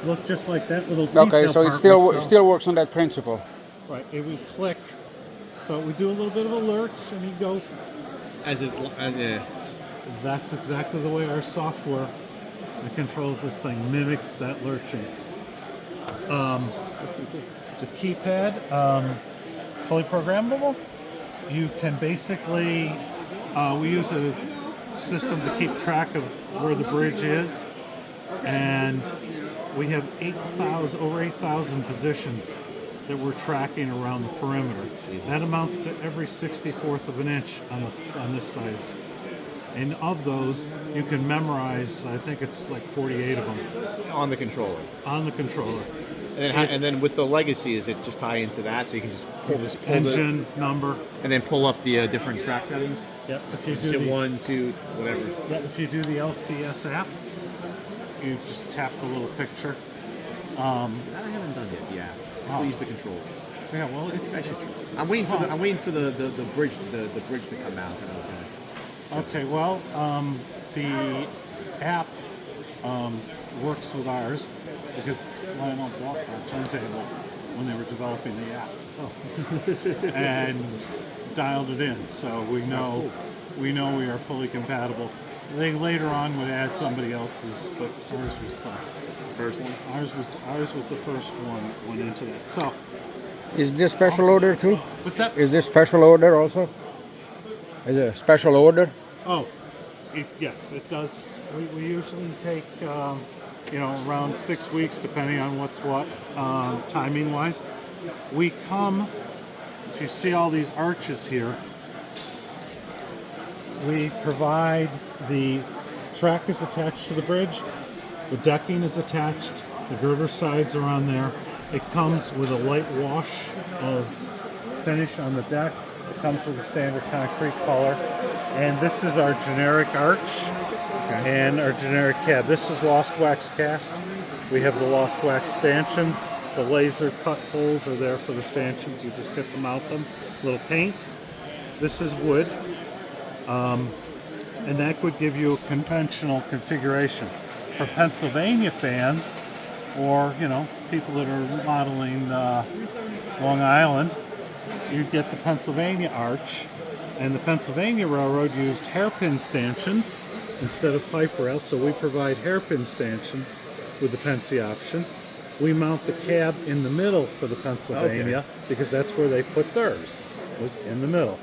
Looked just like that little detail Okay, so it still works on that principle. Right, it would click. So we do a little bit of a lurch, and you go. That's exactly the way our software that controls this thing mimics that lurching. The keypad, fully programmable. You can basically, we use a system to keep track of where the bridge is, and we have over 8,000 positions that we're tracking around the perimeter. That amounts to every 64th of an inch on this size. And of those, you can memorize, I think it's like 48 of them. On the controller. On the controller. And then with the legacy, is it just tie into that, so you can just pull this engine number, and then pull up the different track settings? Yep. If you do 1, 2, whatever. Yeah. If you do the LCS app, you just tap the little picture. I haven't done it yet. I still use the controller. Yeah. Well, I should try. I'm waiting for the bridge to come out. Okay. Well, the app works with ours because Lionel bought our turntable when they were developing the app, and dialed it in, so we know we are fully compatible. They later on would add somebody else's, but ours was the first one. Ours was the first one that went into that. So, is this special order too? What's that? Is this special order also? Is it a special order? Oh, yes, it does. We usually take around 6 weeks, depending on what's what, timing-wise. We come, if you see all these arches here, we provide the track is attached to the bridge, the decking is attached, the girder sides are on there. It comes with a light wash of finish on the deck. It comes with a standard concrete color. And this is our generic arch and our generic cab. This is lost wax cast. We have the lost wax stanchions. The laser cut holes are there for the stanchions. You just get to mount them. Little paint. This is wood. And that would give you a conventional configuration. For Pennsylvania fans, or people that are modeling Long Island, you'd get the Pennsylvania arch. And the Pennsylvania Railroad used hairpin stanchions instead of pipe rail, so we provide hairpin stanchions with the Pennsy option. we mount the cab in the middle for the Pennsylvania because that's where they put theirs, was in the middle.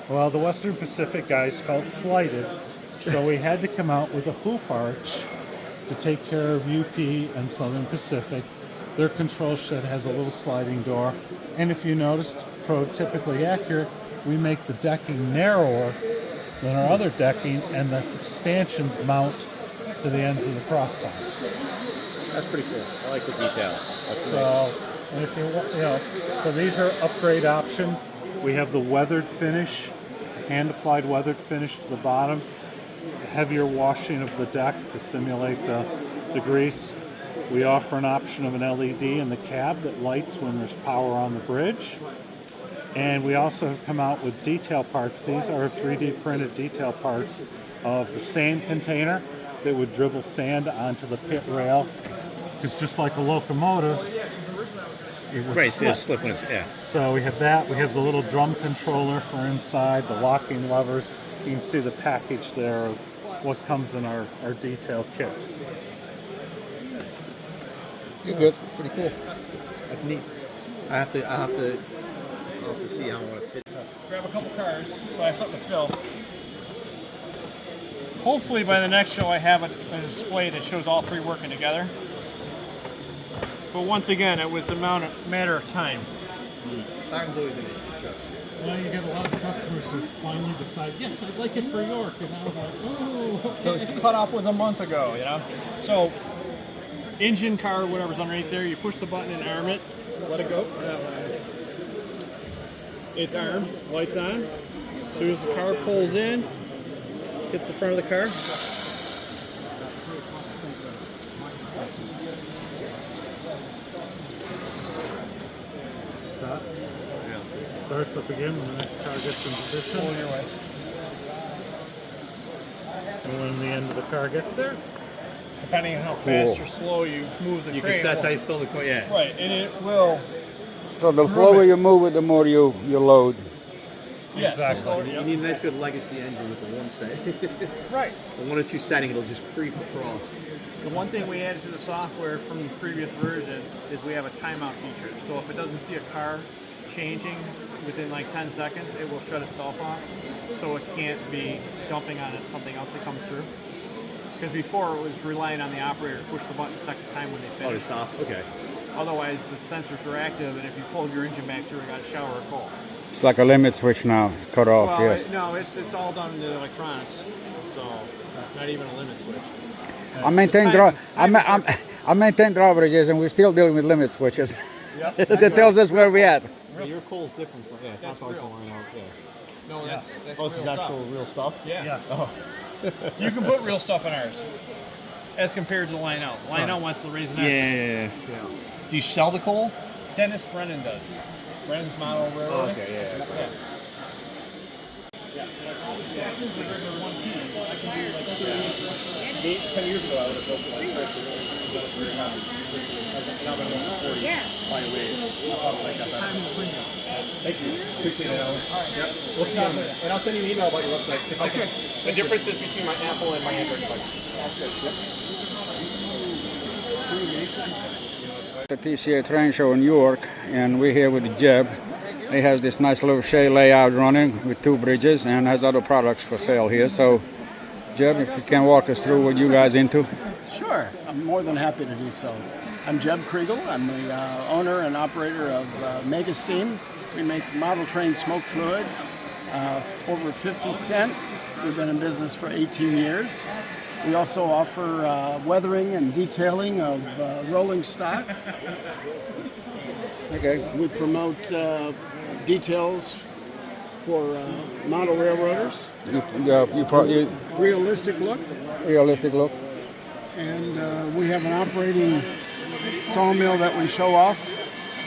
Well, the Western Pacific guys felt slighted, so we had to come out with a hoop arch to take care of UP and Southern Pacific. Their control shed has a little sliding door, and if you noticed, typically accurate, we make the decking narrower than our other decking, and the stanchions mount to the ends of the cross ties. That's pretty cool. I like the detail. That's So, and if so these are upgrade options. We have the weathered finish, hand-applied weathered finish to the bottom, heavier washing of the deck to simulate the grease. We offer an option of an LED in the cab that lights when there's power on the bridge. And we also have come out with detail parts. These are 3D printed detail parts of the sand container that would dribble sand onto the pit rail. Because just like a locomotive, it would slip when it's, So we have that. We have the little drum controller for inside, the locking levers. You can see the package there of what comes in our detail kit. You're good. Pretty cool. That's neat. I have to see how I want to fit. Grab a couple cars so I have something to fill. Hopefully by the next show I have a display that shows all three working together. But once again, it was a matter of time. Time's always an issue. Well, you get a lot of customers who finally decide, yes, I'd like it for York. And I was like, oh, okay. The cutoff was a month ago, you know? So, engine, car, whatever's underneath there, you push the button and arm it, let it go. It's armed, lights on. As soon as the car pulls in, hits the front of the car. Stops. Starts up again when the next car gets in position. Pull your way. And when the end of the car gets there. Depending on how fast or slow you move the train. That's how you fill the car, yeah. Right, and it will. So the slower you move it, the more you load. Yes, exactly. You need a nice good legacy engine with the one setting. Right. The 1 or 2 setting, it'll just creep across. The one thing we added to the software from the previous version is we have a timeout feature. So if it doesn't see a car changing within like 10 seconds, it will shut itself off. So it can't be dumping on it something else that comes through. Because before it was relying on the operator to push the button a second time when they finish. Oh, to stop? Okay. Otherwise, the sensors are active, and if you pulled your engine back through, it got a shower or cold. It's like a limit switch now, cut off, Well, yes. no, it's all done in the electronics, so not even a limit switch. I maintain drawbridges, and we're still dealing with limit switches. Yep. That tells us where we're at. Yeah, your coal is different from That's real. No, that's this real is stuff. actual real stuff? Yeah. Yes. Oh. You can put real stuff in ours, as compared to the line out. Line out wants the raisinets. Yeah. Do you sell the coal? Dennis Brennan does. Brennan's Model Railroad. Okay, yeah. Like all the sections are in one piece. I can do like 10 years ago, I would have built it like this. Now I'm going 40 by weight. Thank you. Appreciate it, Alan. Yep. We'll see you. And I'll send you an email about your website. Okay. The differences between my Apple and my Android device. That's good. Yep. The TCA train show in York, and we're here with Jeb. He has this nice little Shea layout running with 2 bridges and has other products for sale here. So, Jeb, if you can walk us through what you guys into. Sure, I'm more than happy to do so. I'm Jeb Kriegel. I'm the owner and operator of Mega Steam. We make model train smoke fluid, over 50 cents. We've been in business for 18 years. We also offer weathering and detailing of rolling stock. Okay. We promote details for model railroaders. Realistic look. Realistic look. And we have an operating sawmill that we show off.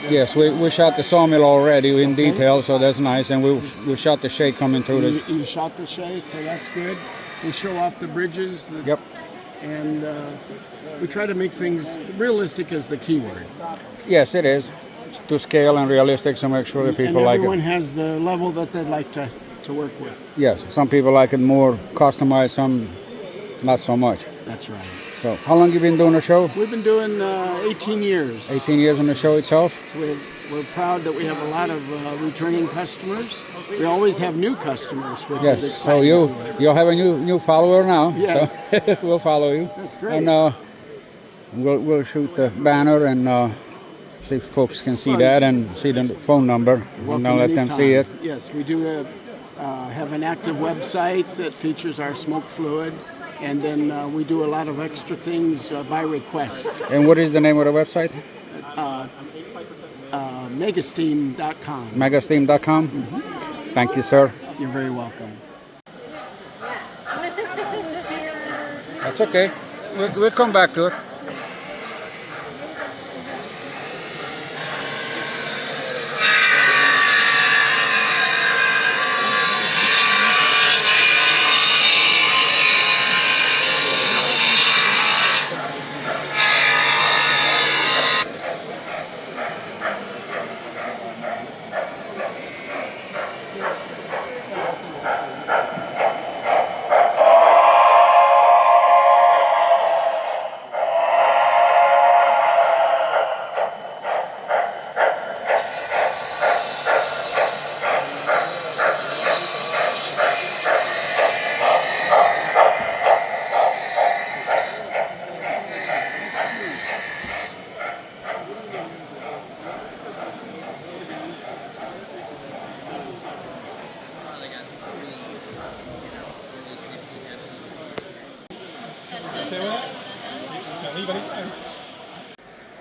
Yes, we shot the sawmill already in detail, so that's nice. And we shot the Shea coming through. You shot the Shea, so that's good. We show off the bridges. Yep. And we try to make things realistic is the key word. Yes, it is. To scale and realistic, so make sure that people like it. Everyone has the level that they'd like to work with. Yes, some people like it more customized, some not so much. That's right. So how long you been doing the show? We've been doing 18 years. 18 years on the show itself? So we're proud that we have a lot of returning customers. We always have new customers, which is Yes, exciting. so you'll have a new follower now. Yes. So we'll follow you. That's great. And we'll shoot the banner and see if folks can see that and see the phone number. Welcome And I'll let them see it. anytime. Yes, we do have an active website that features our smoke fluid, and then we do a lot of extra things by request. And what is the name of the website? Megasteam.com. Megasteam.com? Thank you, sir. You're very welcome. That's okay. We'll come back to it.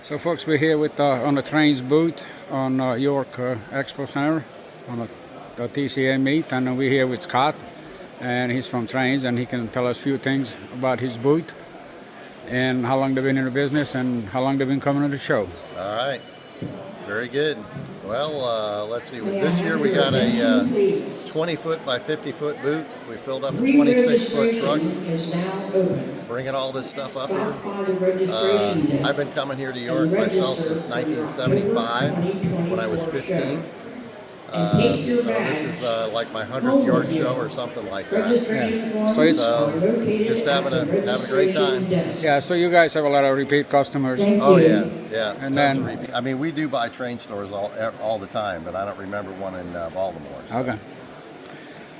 So folks, we're here with on the trains booth on York Expo Center on the TCA meet, and we're here with Scott, and he's from Trains, and he can tell us a few things about his booth and how long they've been in the business and how long they've been coming to the show. All right, very good. Well, let's see. This year we got a 20-foot by 50-foot booth. We filled up a 26-foot truck, bringing all this stuff up here. I've been coming here to York myself since 1975, when I was 15. So this is like my 100th York show or something like that. Yeah. So it's just having a great time. Yeah. So you guys have a lot of repeat customers. Oh yeah, yeah. And then I mean, we do buy train stores all the time, but I don't remember one in Baltimore. So. Okay.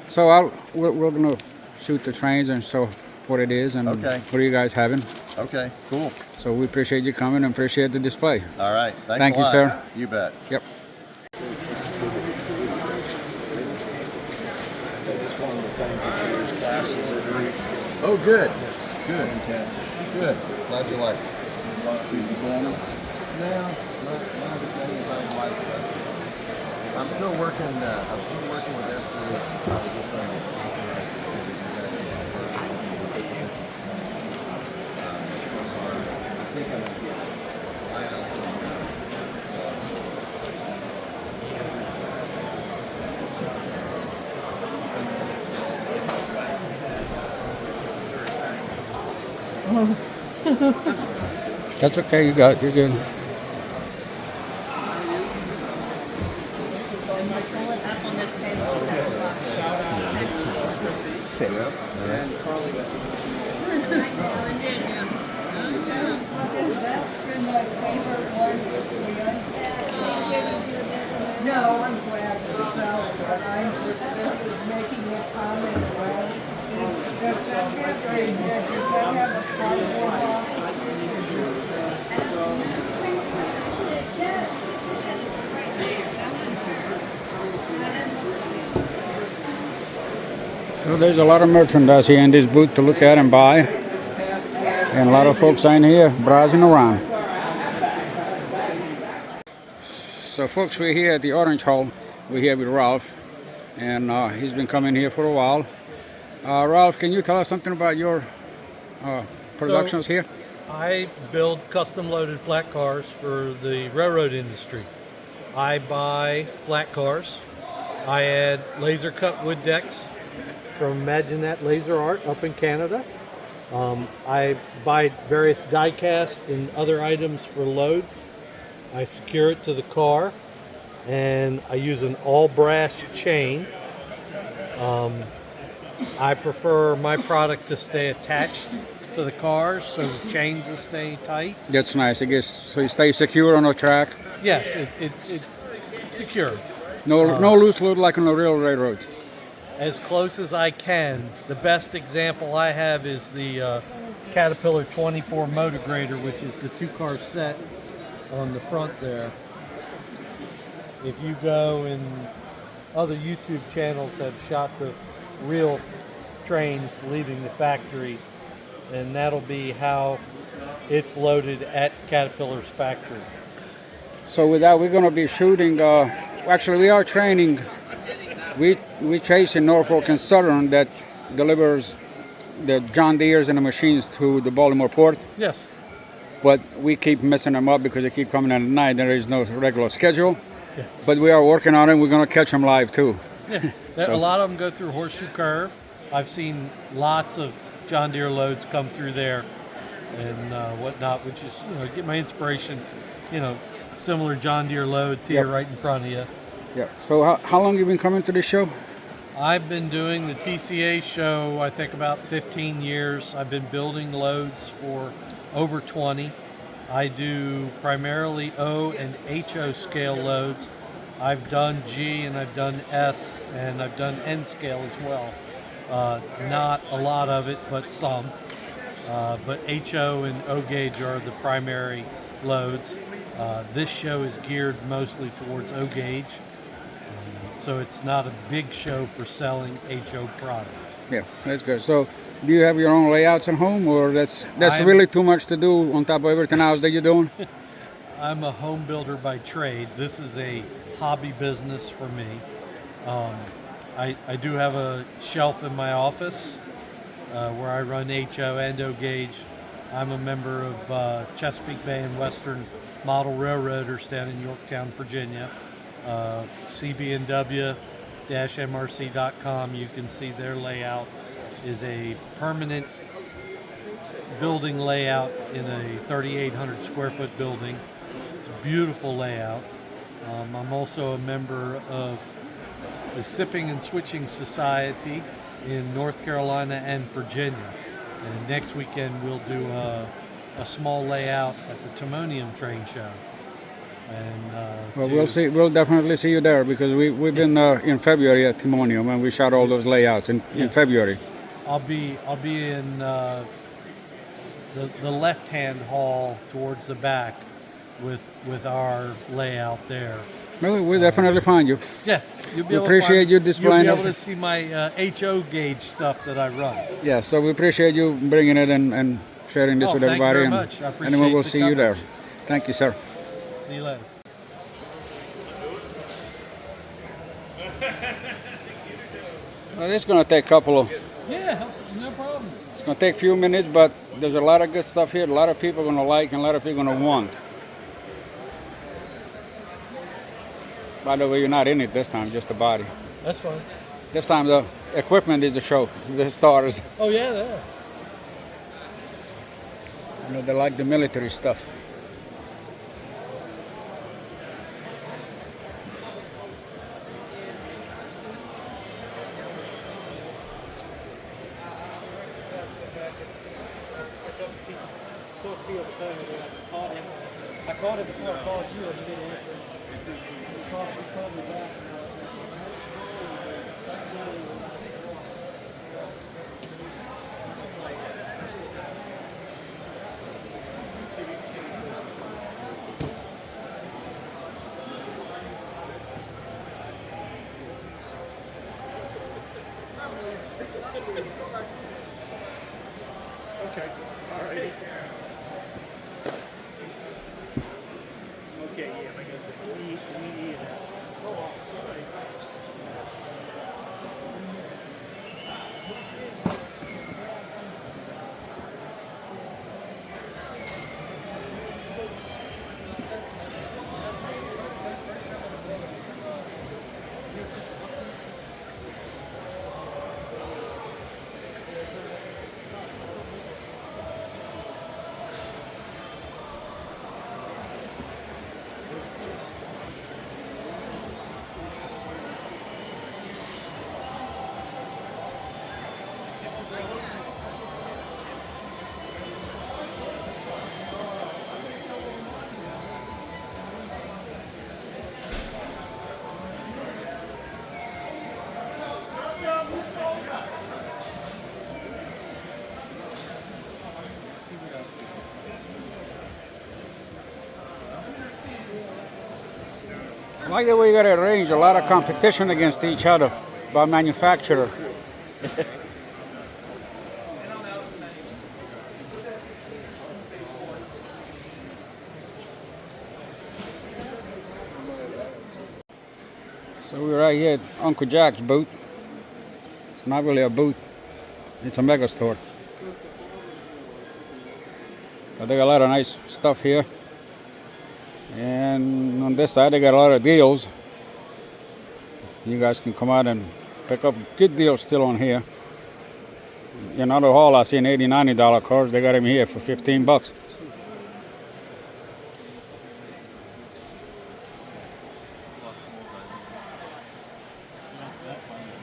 So we're gonna shoot the trains and show what it is and what are you guys having. Okay. Cool. So we appreciate you coming and appreciate the display. All right. Thanks Thank a you, lot. sir. You bet. Yep. Oh, good. Good. Fantastic. Good. Glad you like it. No, not as many as I'd like. I'm still working with that. That's okay. You're good. No, I'm glad for the salad, but I'm just making a comment. Does that have a cardboard box? So there's a lot of merchandise here in this booth to look at and buy, and a lot of folks in here browsing around. So folks, we're here at the Orange Hall. We're here with Ralph, and he's been coming here for a while. Ralph, can you tell us something about your productions here? I build custom loaded flat cars for the railroad industry. I buy flat cars. I add laser cut wood decks from Imagine That Laser Art up in Canada. I buy various die casts and other items for loads. I secure it to the car, and I use an all brass chain. I prefer my product to stay attached to the cars so the chains will stay tight. That's nice, I guess. So you stay secure on the track. Yes, it's secure. No loose load like on the real railroad. As close as I can. The best example I have is the Caterpillar 24 motor grader, which is the 2-car set on the front there. If you go and other YouTube channels have shot the real trains leaving the factory, and that'll be how it's loaded at Caterpillar's factory. So with that, we're going to be shooting. Actually, we are training. We chase in Norfolk and Southern that delivers the John Deeres and the machines to the Baltimore port. Yes. But we keep messing them up because they keep coming at night. There is no regular schedule. Yeah. But we are working on it. We're going to catch them live too. Yeah. A lot of them go through Horseshoe Curve. I've seen lots of John Deere loads come through there and whatnot, which is, get my inspiration, similar John Deere loads here right in front of you. Yeah. So how long have you been coming to this show? I've been doing the TCA show, I think, about 15 years. I've been building loads for over 20. I do primarily O and HO scale loads. I've done G and I've done S and I've done N scale as well. Not a lot of it, but some. But HO and O gauge are the primary loads. This show is geared mostly towards O gauge. So it's not a big show for selling HO products. Yeah, that's good. So do you have your own layouts at home, or that's really too much to do on top of everything else that you're doing? I'm a home builder by trade. This is a hobby business for me. I do have a shelf in my office where I run HO and O gauge. I'm a member of Chesapeake Bay and Western Model Railroaders down in Yorktown, Virginia. CBNW-MRC.com, you can see their layout is a permanent building layout in a 3,800 square foot building. It's a beautiful layout. I'm also a member of the Sipping and Switching Society in North Carolina and Virginia. And next weekend we'll do a small layout at the Timonium train show. And, well, we'll see. We'll definitely see you there because we've been in February at Timonium and we shot all those layouts in February. I'll be in the left-hand hall towards the back with our layout there. Well, we'll definitely find you. Yes, you'll be we appreciate you displaying. You'll be able to see my HO gauge stuff that I run. Yeah, so we appreciate you bringing it and sharing this with everybody. Thank you very much. I appreciate anyway, we'll the see coverage. you there. Thank you, sir. See you later. Well, this is going to take a couple of... Yeah, no problem. It's going to take a few minutes, but there's a lot of good stuff here. A lot of people are going to like and a lot of people are going to want. By the way, you're not in it this time, just the body. That's fine. This time the equipment is the show, the stars. Oh, yeah. They like the military stuff. I called him before I called you and he didn't answer. He called me back. Okay. All right. Okay, yeah, I guess if we need Like the way you got to arrange a lot of competition against each other by manufacturer. So we're right here at Uncle Jack's booth. It's not really a booth, it's a mega store. But they got a lot of nice stuff here. And on this side they got a lot of deals. You guys can come out and pick up good deals still on here. In other hall I seen $80, $90 cars. They got them here for 15 bucks.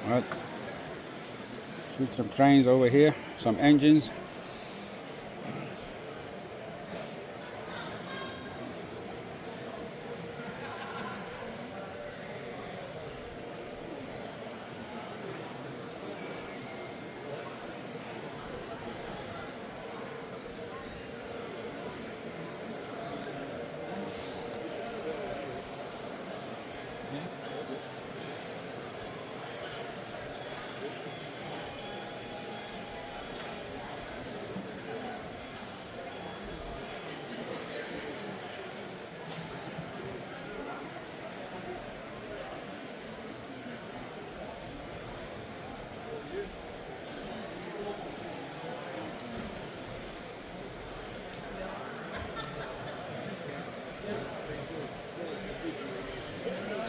Alright. Shoot some trains over here, some engines.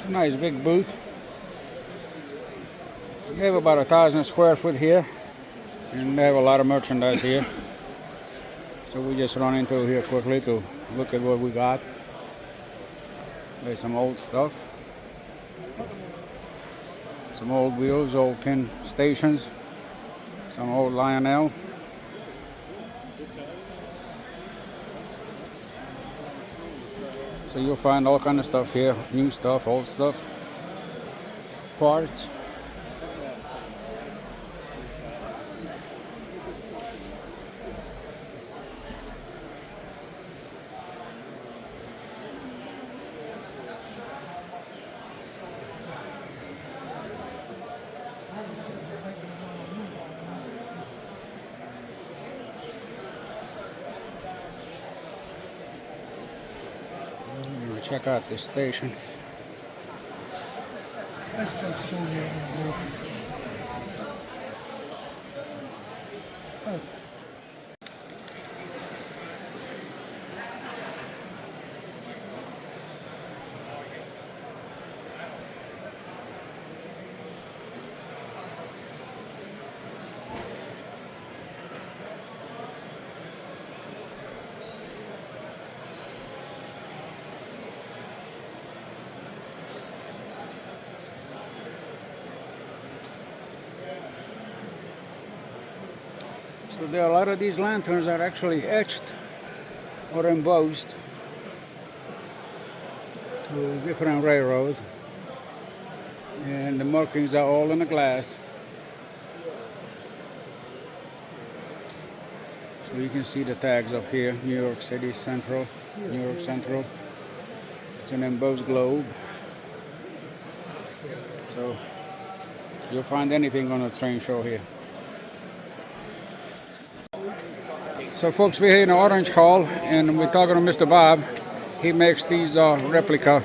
Nice big booth. We have about 1,000 square foot here, and they have a lot of merchandise here. So we just run into here quickly to look at what we got. There's some old stuff, some old wheels, old tin stations, some old Lionel. So you'll find all kind of stuff here, new stuff, old stuff, parts. Check out this station. Let's go see you. Oh. So there are a lot of these lanterns are actually etched or embossed to different railroads, and the markings are all in the glass. So you can see the tags up here: New York City Central, New York Central. It's an embossed globe. So you'll find anything on a train show here. So folks, we're here in the Orange Hall, and we're talking to Mr. Bob. He makes these replica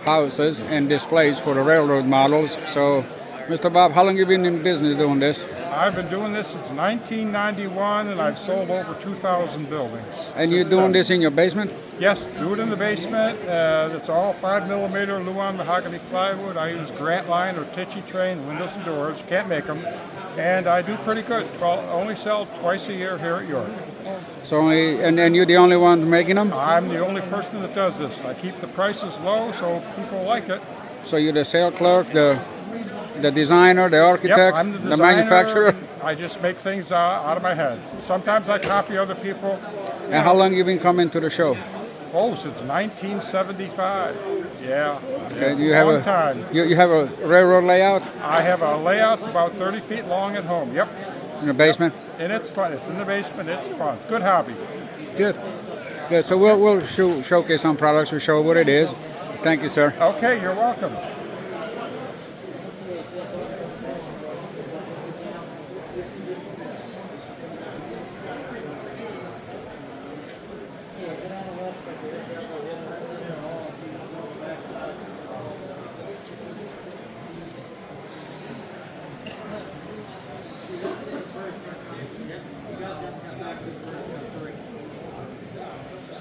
houses and displays for the railroad models. So, Mr. Bob, how long have you been in business doing this? I've been doing this since 1991, and I've sold over 2,000 buildings. And you're doing this in your basement? Yes, do it in the basement. It's all 5mm Luan mahogany plywood. I use Grant Line or Tichy Train windows and doors. Can't make them. And I do pretty good. Only sell twice a year here at York. So only, and you're the only one making them? I'm the only person that does this. I keep the prices low so people like it. So you're the sales clerk, the designer, the architect, yep, I'm the designer, manufacturer? I just make things out of my head. Sometimes I copy other people. And how long have you been coming to the show? Oh, since 1975. Yeah. Okay. Do you have long time. You have a railroad layout? I have a layout about 30 feet long at home. Yep. In the basement? Yep. And it's fun. It's in the basement. It's fun. It's a good hobby. Good. Good. So we'll showcase some products. We'll show what it is. Thank you, sir. Okay, you're welcome.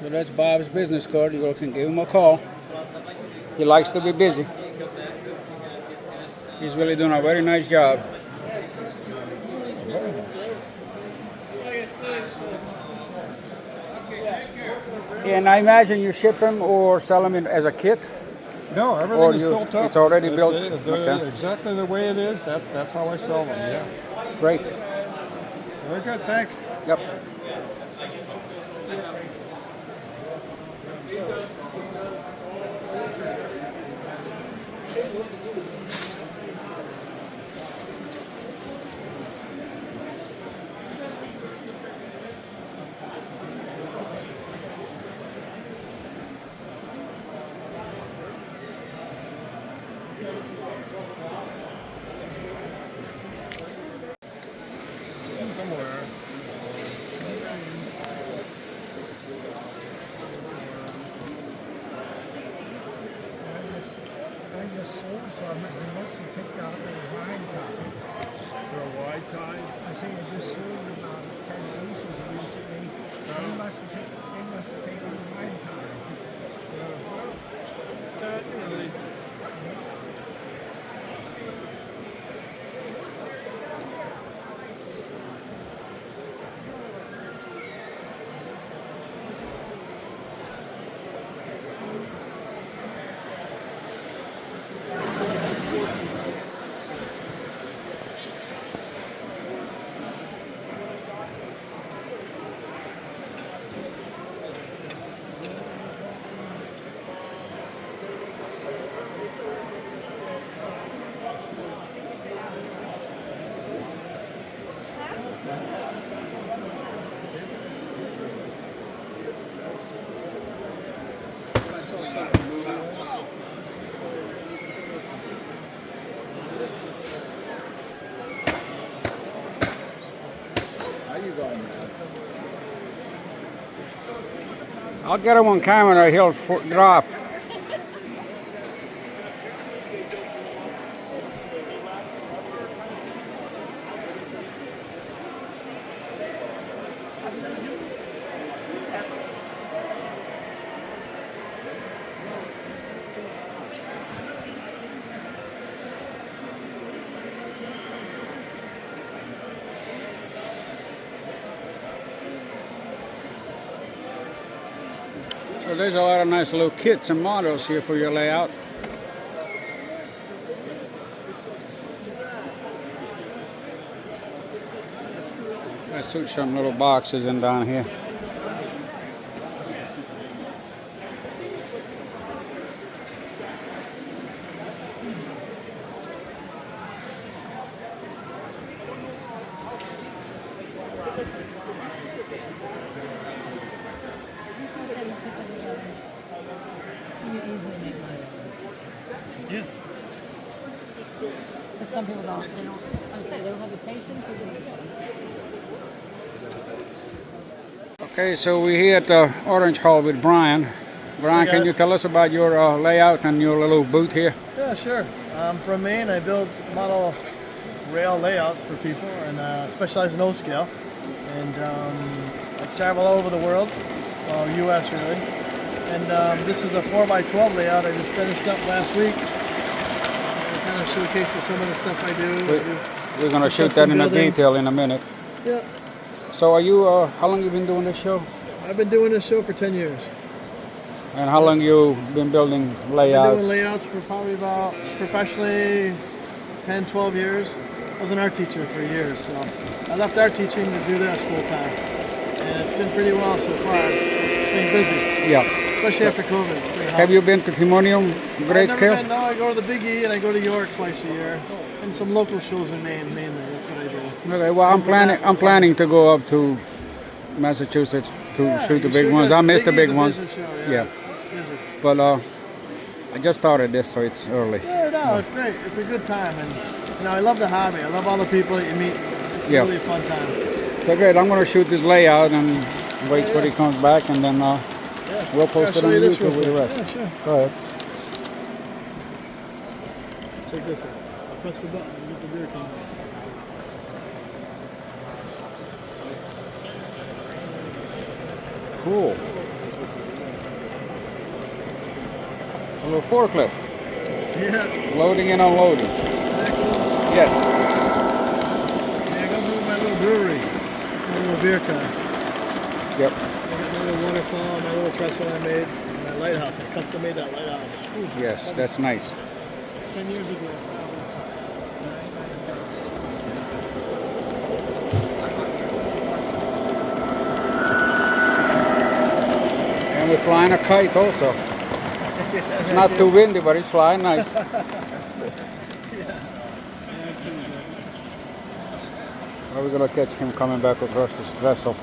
So that's Bob's business card. You can give him a call. He likes to be busy. He's really doing a very nice job. And I imagine you ship him or sell him as a kit? No, everything is built up. It's already built. Okay. Exactly the way it is. That's how I sell them. Yeah. Great. Very good. Thanks. Yep. Somewhere. I just sold some. They must have picked out their wide ties. Their wide ties? I say I just sold about 10 pieces recently. They must have taken the wide ties. I'll get him on camera. He'll drop. So there's a lot of nice little kits and models here for your layout. Let's put some little boxes in down here. Yeah. But some people don't. They don't have the patience or the skill. Okay, so we're here at the Orange Hall with Brian. Brian, can you tell us about your layout and your little booth here? Yeah, sure. I'm from Maine. I build model rail layouts for people and specialize in O-scale. And I travel all over the world, well, U.S. really. And this is a 4x12 layout I just finished up last week. It kind of showcases some of the stuff I do. We're going to shoot that in detail in a minute. Yeah. So are you, how long you been doing this show? I've been doing this show for 10 years. And how long you been building layouts? I've been doing layouts for probably about, professionally, 10, 12 years. I was an art teacher for years, so I left art teaching to do this full time. And it's been pretty well so far. It's been busy. Yeah. Especially after COVID. It's pretty hot. Have you been to Timonium grade scale? No, I go to the Big E and I go to York twice a year. And some local shows in Maine mainly. That's what I do. Okay, well I'm planning to go up to Massachusetts to shoot the big ones. I missed the big ones. Show, yeah. It's busy. But I just started this, so it's early. Yeah, no, it's great. It's a good time, and you know, I love the hobby. I love all the people that you meet. It's Yeah. really a fun time. So great. I'm going to shoot this layout and wait till he comes back, and then we'll post it on YouTube with the rest. Yeah, sure. Go ahead. Check this out. I'll press the button and get the beer coming out. Cool. A little forklift. Yeah. Loading and unloading. Yes. Yeah, it goes with my little brewery. It's my little beer car. Yep. I got my little waterfall, my little trestle I made, and my lighthouse. I custom made that lighthouse. Ooh, Yes, that's nice. 10 years ago. And we're flying a kite also. It's not too windy, but it's flying nice. Are we gonna catch him coming back across this vessel?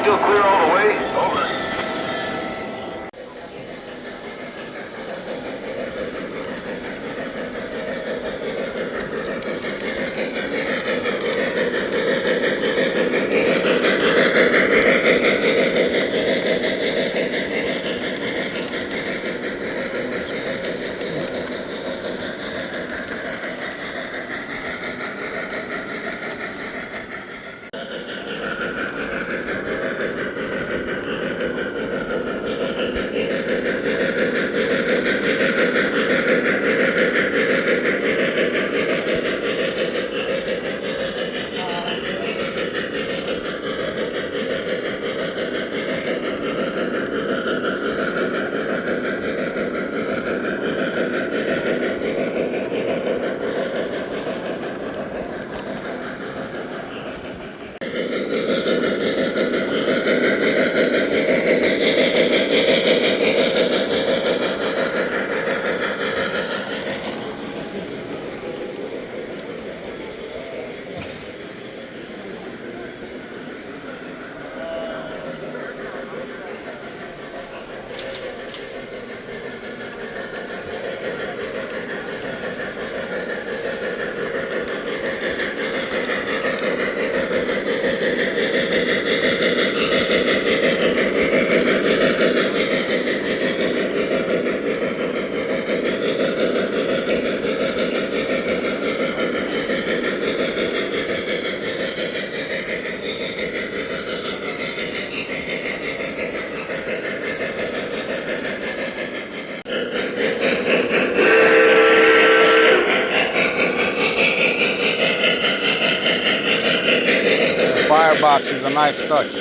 Still clear all the way? Over. Firebox is a nice touch.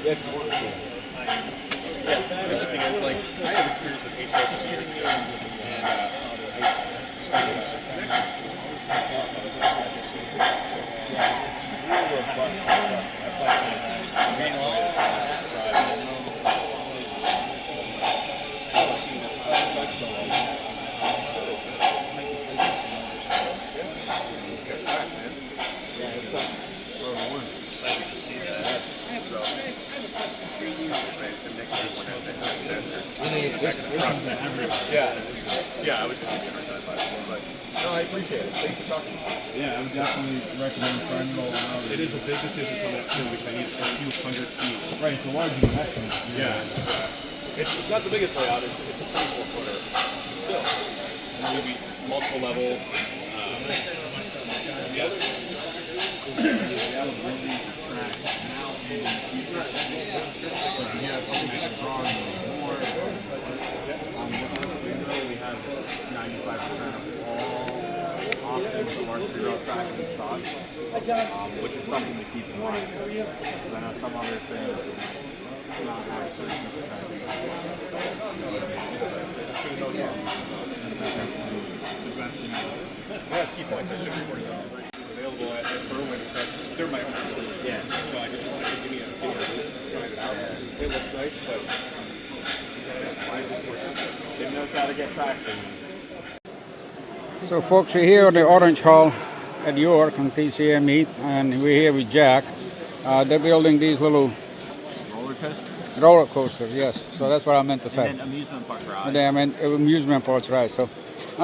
Yeah, if you want. Yeah, the other thing is, like, I have experience with HR just years ago, and I started with some connections. I was at the same thing. So, yeah, it's real robust. That's like manual driving. Still see the professional. Excited to see that. Yeah, I was just thinking about that, but no, I appreciate it. Thanks for talking. Yeah, I would definitely recommend trying it all out. It is a big decision coming up soon because I need a few hundred feet. Right, it's a large investment. Yeah. It's not the biggest layout, it's a 24 footer. But still, maybe multiple levels. The other we have something that can draw more. We have 95% of all options of our 3-row tracks in stock, which is something to keep in mind. Because I know some other things not have a certain piece of tracking. The best thing. Yeah, that's key points. I should be recording this. Available at Berwyn. They're my own school. Yeah. So I just wanted to give me a try it out. It looks nice, but why is this more expensive? Tim knows how to get traction. So folks, we're here at the Orange Hall at York on TCA meet, and we're here with Jack. They're building these little roller coasters. Roller coasters, yes. So that's what I meant to say. And then amusement park rides. And then I meant amusement parks, right? So,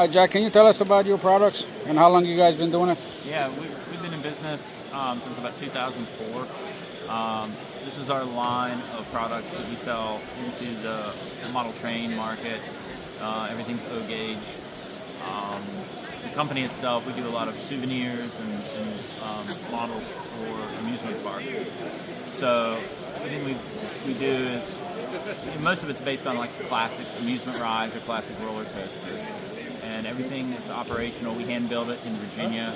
Jack, can you tell us about your products and how long you guys been doing it? Yeah, we've been in business since about 2004. This is our line of products that we sell into the model train market. Everything's O-gauge. The company itself, we do a lot of souvenirs and models for amusement parks. So everything we do is, most of it's based on like classic amusement rides or classic roller coasters. And everything is operational. We hand build it in Virginia.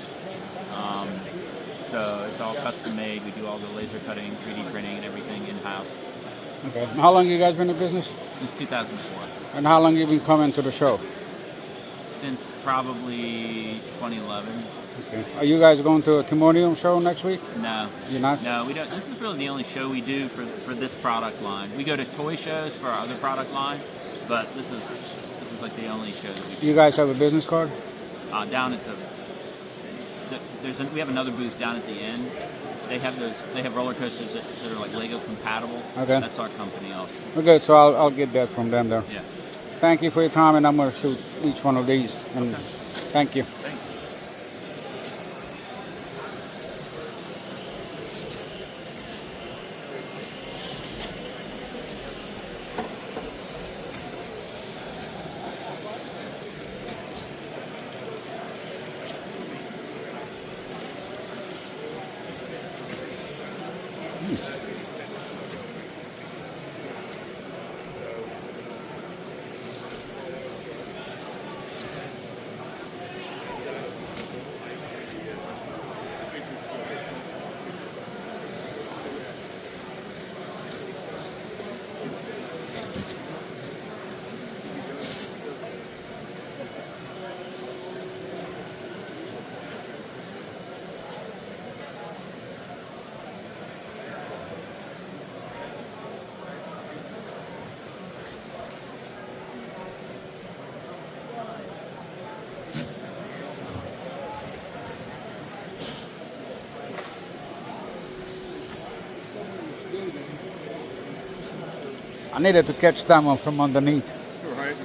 So it's all custom made. We do all the laser cutting, 3D printing, and everything in-house. Okay. And how long you guys been in business? Since 2004. And how long you been coming to the show? Since probably 2011. Okay. Are you guys going to a Timonium show next week? No. You're not? No, we don't. This is really the only show we do for this product line. We go to toy shows for our other product line, but this is like the only show that we do. You guys have a business card? Down at we have another booth down at the end. They have roller coasters that are like Lego compatible. Okay. That's our company also. Okay, so I'll get that from them there. Yeah. Thank you for your time, and I'm going to shoot each one of these. And thank you. Thanks. I needed to catch that one from underneath. Right.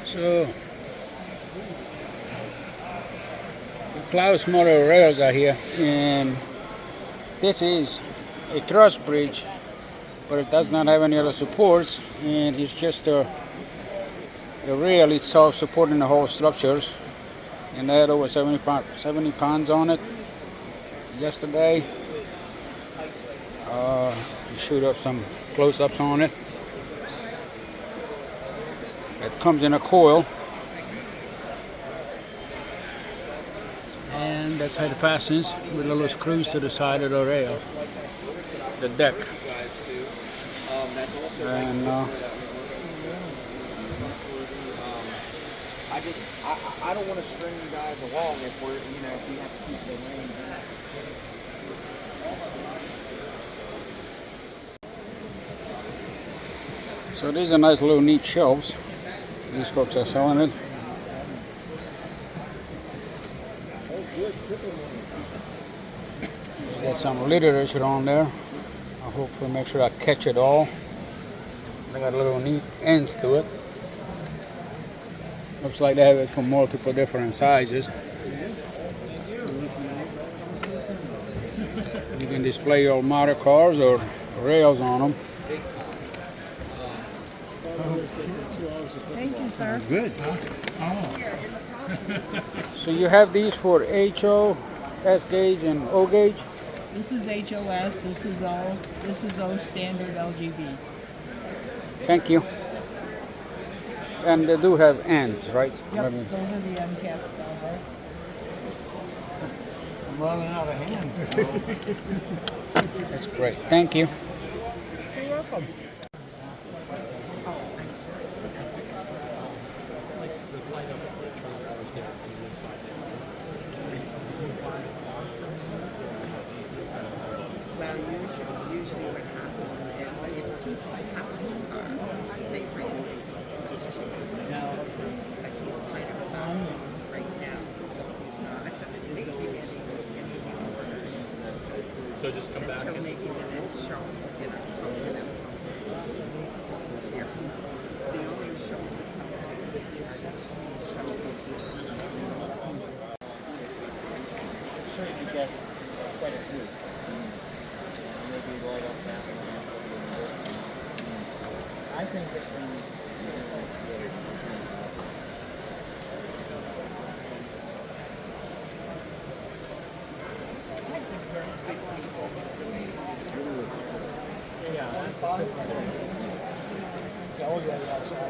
So, Klaus Motor rails are here, and this is a truss bridge, but it does not have any other supports, and it's just the rail itself supporting the whole structures. And I had over 70 pounds on it yesterday. You shoot up some close-ups on it. It comes in a coil, and that's how it fastens with little screws to the side of the rail, the deck. And I don't want to string you guys along if we're, if we have to keep the lane back. so these are nice little neat shelves. These folks are selling it. Got some literature on there. I'll hopefully make sure I catch it all. They got little neat ends to it. Looks like they have it for multiple different sizes. You can display your model cars or rails on them. Thank you, sir. Good. So you have these for HO, S gauge, and O gauge? This is HOS, this is O, this is O standard LGB. Thank you. And they do have ends, right? Yep, those are the end caps down there. I'm running out of hands. That's great. Thank you. You're welcome. Well, usually what happens is if people have a car, they reduce it. But he's kind of about right now, so he's not taking any new orders. So just come back until maybe the next show, Yeah. The only shows we come to are this show. You get quite a few. Maybe roll up that one. I think this one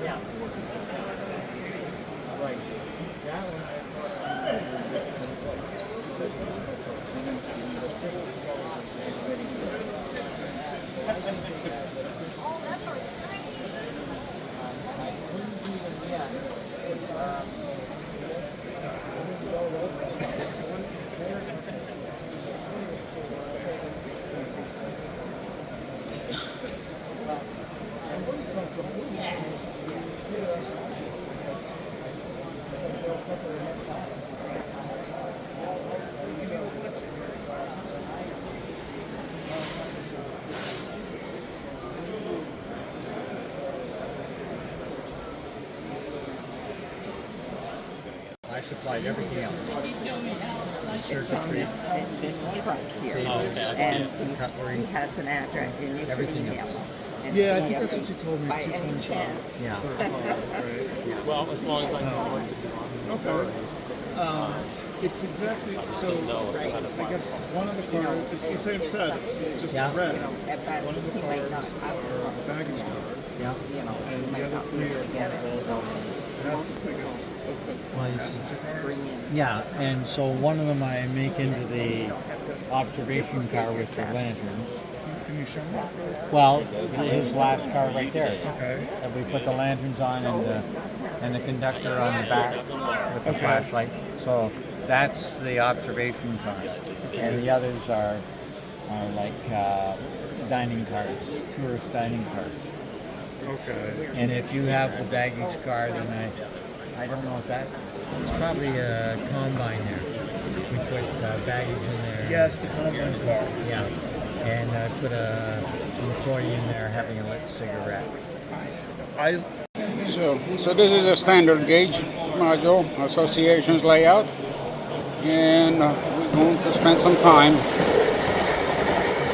yeah. Right. That one. I supplied everything else. Circuitries. This truck here. And he has an address, and you can email him. And Yeah, I see think that's if what you told me by 2 any times. chance. Yeah. Well, as long as I know what Okay. It's exactly so. I guess one of the cars, it's the same set. It's just red. One of the cars are baggage car. Yeah. And the other 3 are Yeah, and so one of them I make into the observation car with the lanterns. Can you show me? Well, his last car right there. Okay. And we put the lanterns on and the conductor on the back with the flashlight. So that's the observation car. And the others are like dining cars, tourist dining cars. Okay. And if you have the baggage car, then I don't know if that, it's probably a combine there. We put baggage in there. Yes, the combine car. Yeah. And I put an employee in there having a lit cigarette. So this is a standard gauge module, association's layout. and we're going to spend some time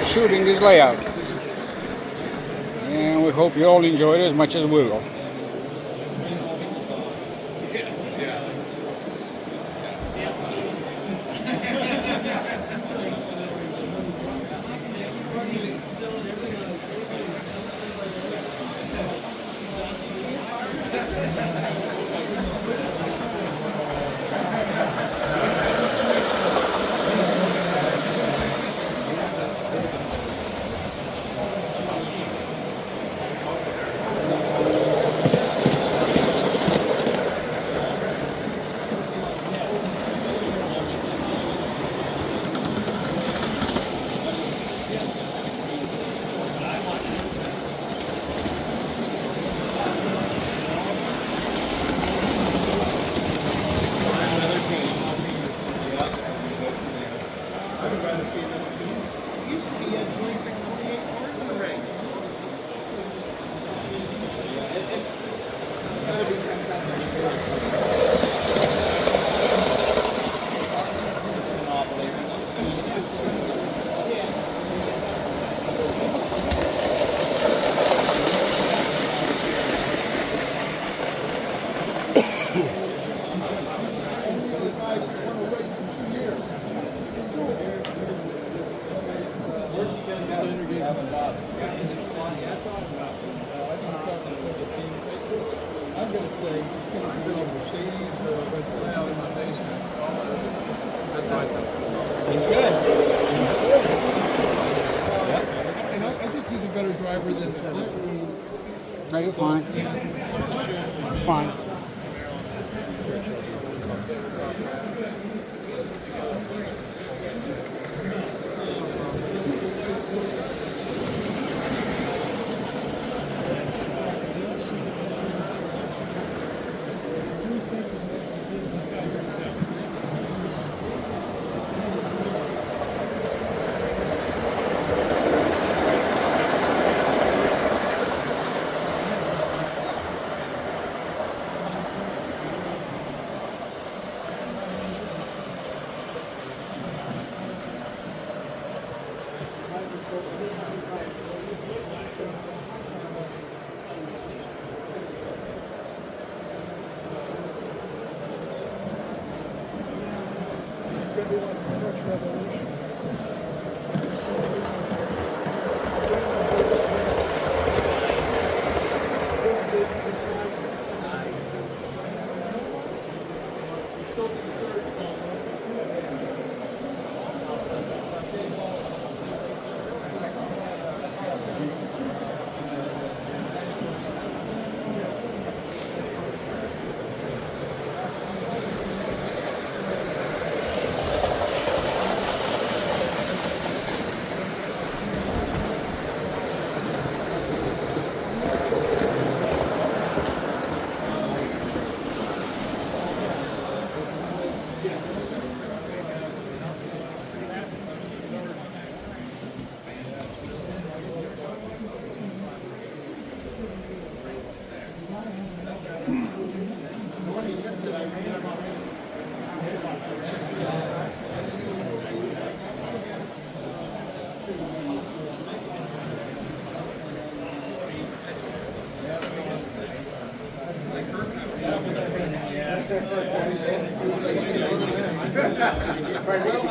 shooting this layout. And we hope you all enjoy it as much as we will. I'm going to say it's going to be a Mercedes or a red cloud in my basement. That's what I think. He's good. And I think he's a better driver than Buehler. No, you're fine. Fine.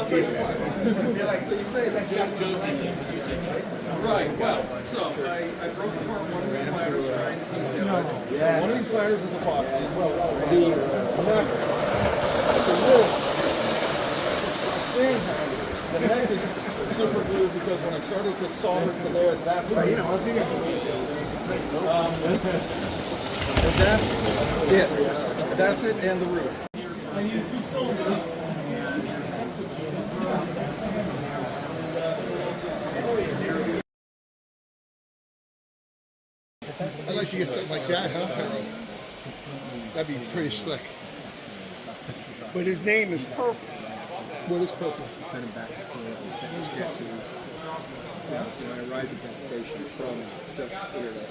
So you say that's not joking. Right, well, so I broke apart one of these ladders trying to detail it. So one of these ladders is epoxy. The neck is super glued because when I started to solder to there, that's what that's it. That's it and the roof. I need 2 cylinders. I'd like to get something like that, huh, Harold? That'd be pretty slick. But his name is Purple. What is Purple? Sent him back and forth and sent sketches. So I arrived at that station from just Internet.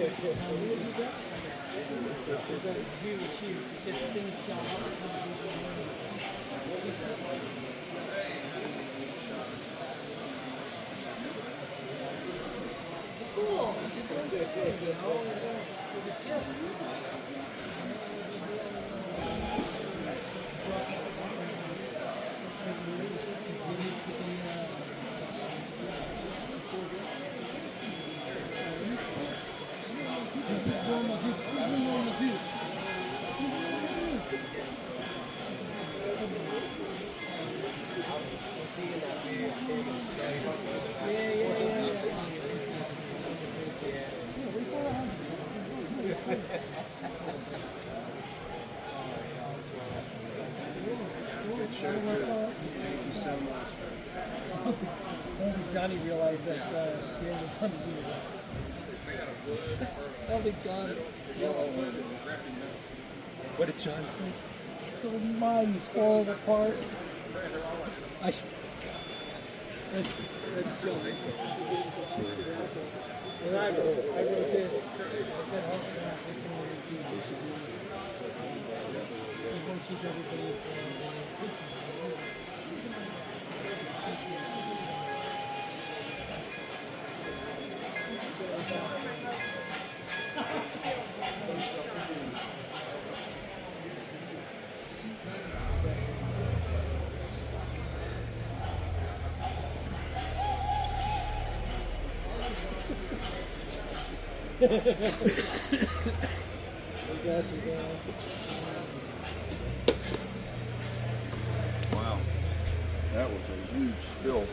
It's huge, huge. It gets things done. Cool. It's a gift. Seeing that video, Good shirt, too. Thank you so much. I don't think Johnny realized that Dan was on the video. I don't think John realized. What did John say? So mine's falling apart. That's John. And I wrote this. I said, "How can I we're going to keep everybody I got you, Dan. Wow, that was a huge spill.